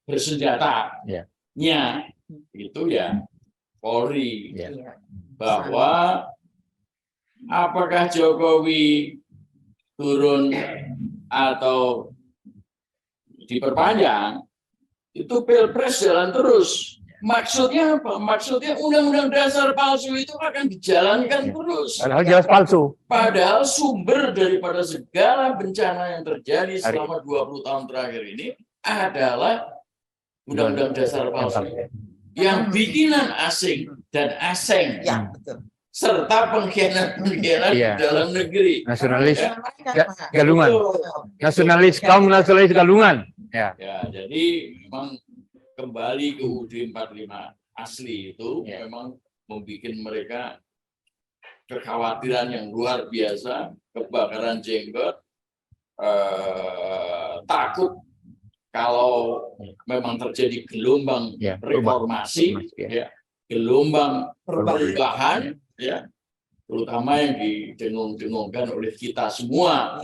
bersenjatanya itu ya Polri. Bahwa apakah Jokowi turun atau diperpanjang, itu Pilpres jalan terus. Maksudnya apa? Maksudnya undang-undang dasar palsu itu akan dijalankan terus. Padahal jelas palsu. Padahal sumber daripada segala bencana yang terjadi selama 20 tahun terakhir ini adalah undang-undang dasar palsu. Yang bikinan asing dan asing. Serta pengkhianat-pengkhianat di dalam negeri. Nasionalis galungan. Kaum nasionalis galungan. Ya, jadi memang kembali ke UUD 45 asli itu memang membuat mereka kekhawatiran yang luar biasa, kebakaran jenggot, takut kalau memang terjadi gelombang reformasi, gelombang perubahan, terutama yang didengung-dengungkan oleh kita semua,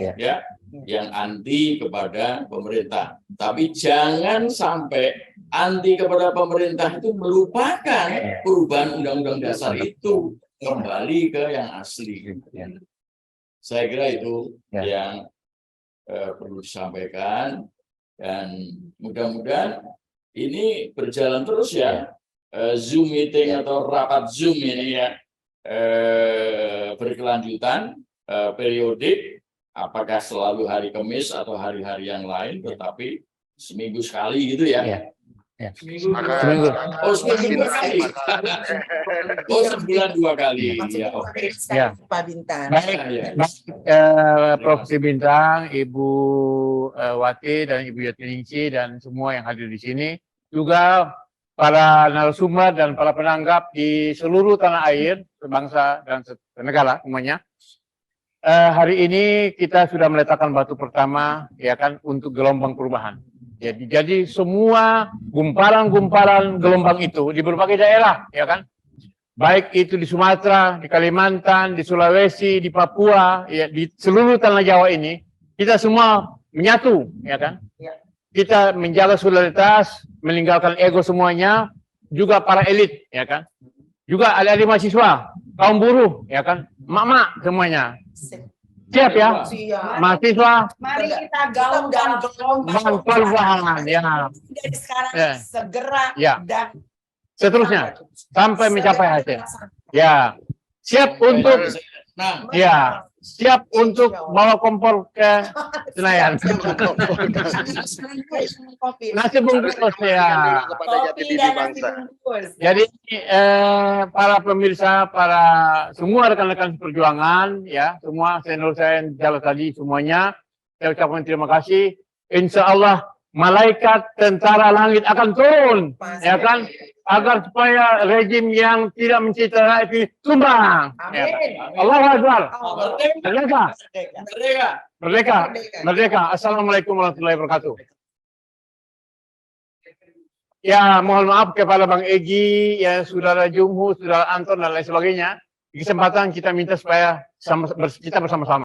yang anti kepada pemerintah. Tapi jangan sampai anti kepada pemerintah itu melupakan perubahan undang-undang dasar itu, kembali ke yang asli. Saya kira itu yang perlu disampaikan, dan mudah-mudahan ini berjalan terus ya. Zoom meeting atau rapat Zoom ini ya berkelanjutan, periodik, apakah selalu hari Kamis atau hari-hari yang lain, tetapi seminggu sekali gitu ya. Seminggu. Oh, seminggu 2 kali. Oh, sebulan 2 kali. Ya. Pak Bintang. Baik, Prof. Bintang, Ibu Wati dan Ibu Jatiningsih dan semua yang hadir di sini, juga para narasumber dan para penanggap di seluruh tanah air, sebangsa dan senegara semuanya. Hari ini kita sudah meletakkan batu pertama, ya kan, untuk gelombang perubahan. Jadi semua gumpalan-gumpalan gelombang itu di berbagai daerah, ya kan, baik itu di Sumatera, di Kalimantan, di Sulawesi, di Papua, ya, di seluruh tanah Jawa ini, kita semua menyatu, ya kan. Kita menjaga solidaritas, meninggalkan ego semuanya, juga para elit, ya kan. Juga adik-adik mahasiswa, kaum buruh, ya kan, mak-mak semuanya. Siap ya, mahasiswa. Mari kita gaungkan gelombang perubahan, ya. Dari sekarang segera dan seterusnya sampai mencapai hasil. Ya, siap untuk siap untuk bawa kompor ke Senayan. Nasi bungkus ya. Jadi para pemirsa, para semua rekan-rekan perjuangan, ya, semua senior saya yang jalan tadi semuanya, saya ucapkan terima kasih. Insya Allah malaikat tentara langit akan turun, ya kan, agar supaya rejim yang tidak mencitra itu tumbang. Ya, Allahu Akbar. Merdeka. Merdeka. Merdeka. Merdeka. Assalamualaikum warahmatullahi wabarakatuh. Ya, mohon maaf kepada Bang Egi, ya, Saudara Jumhu, Saudara Anton dan lain sebagainya. Di kesempatan kita minta supaya kita bersama-sama.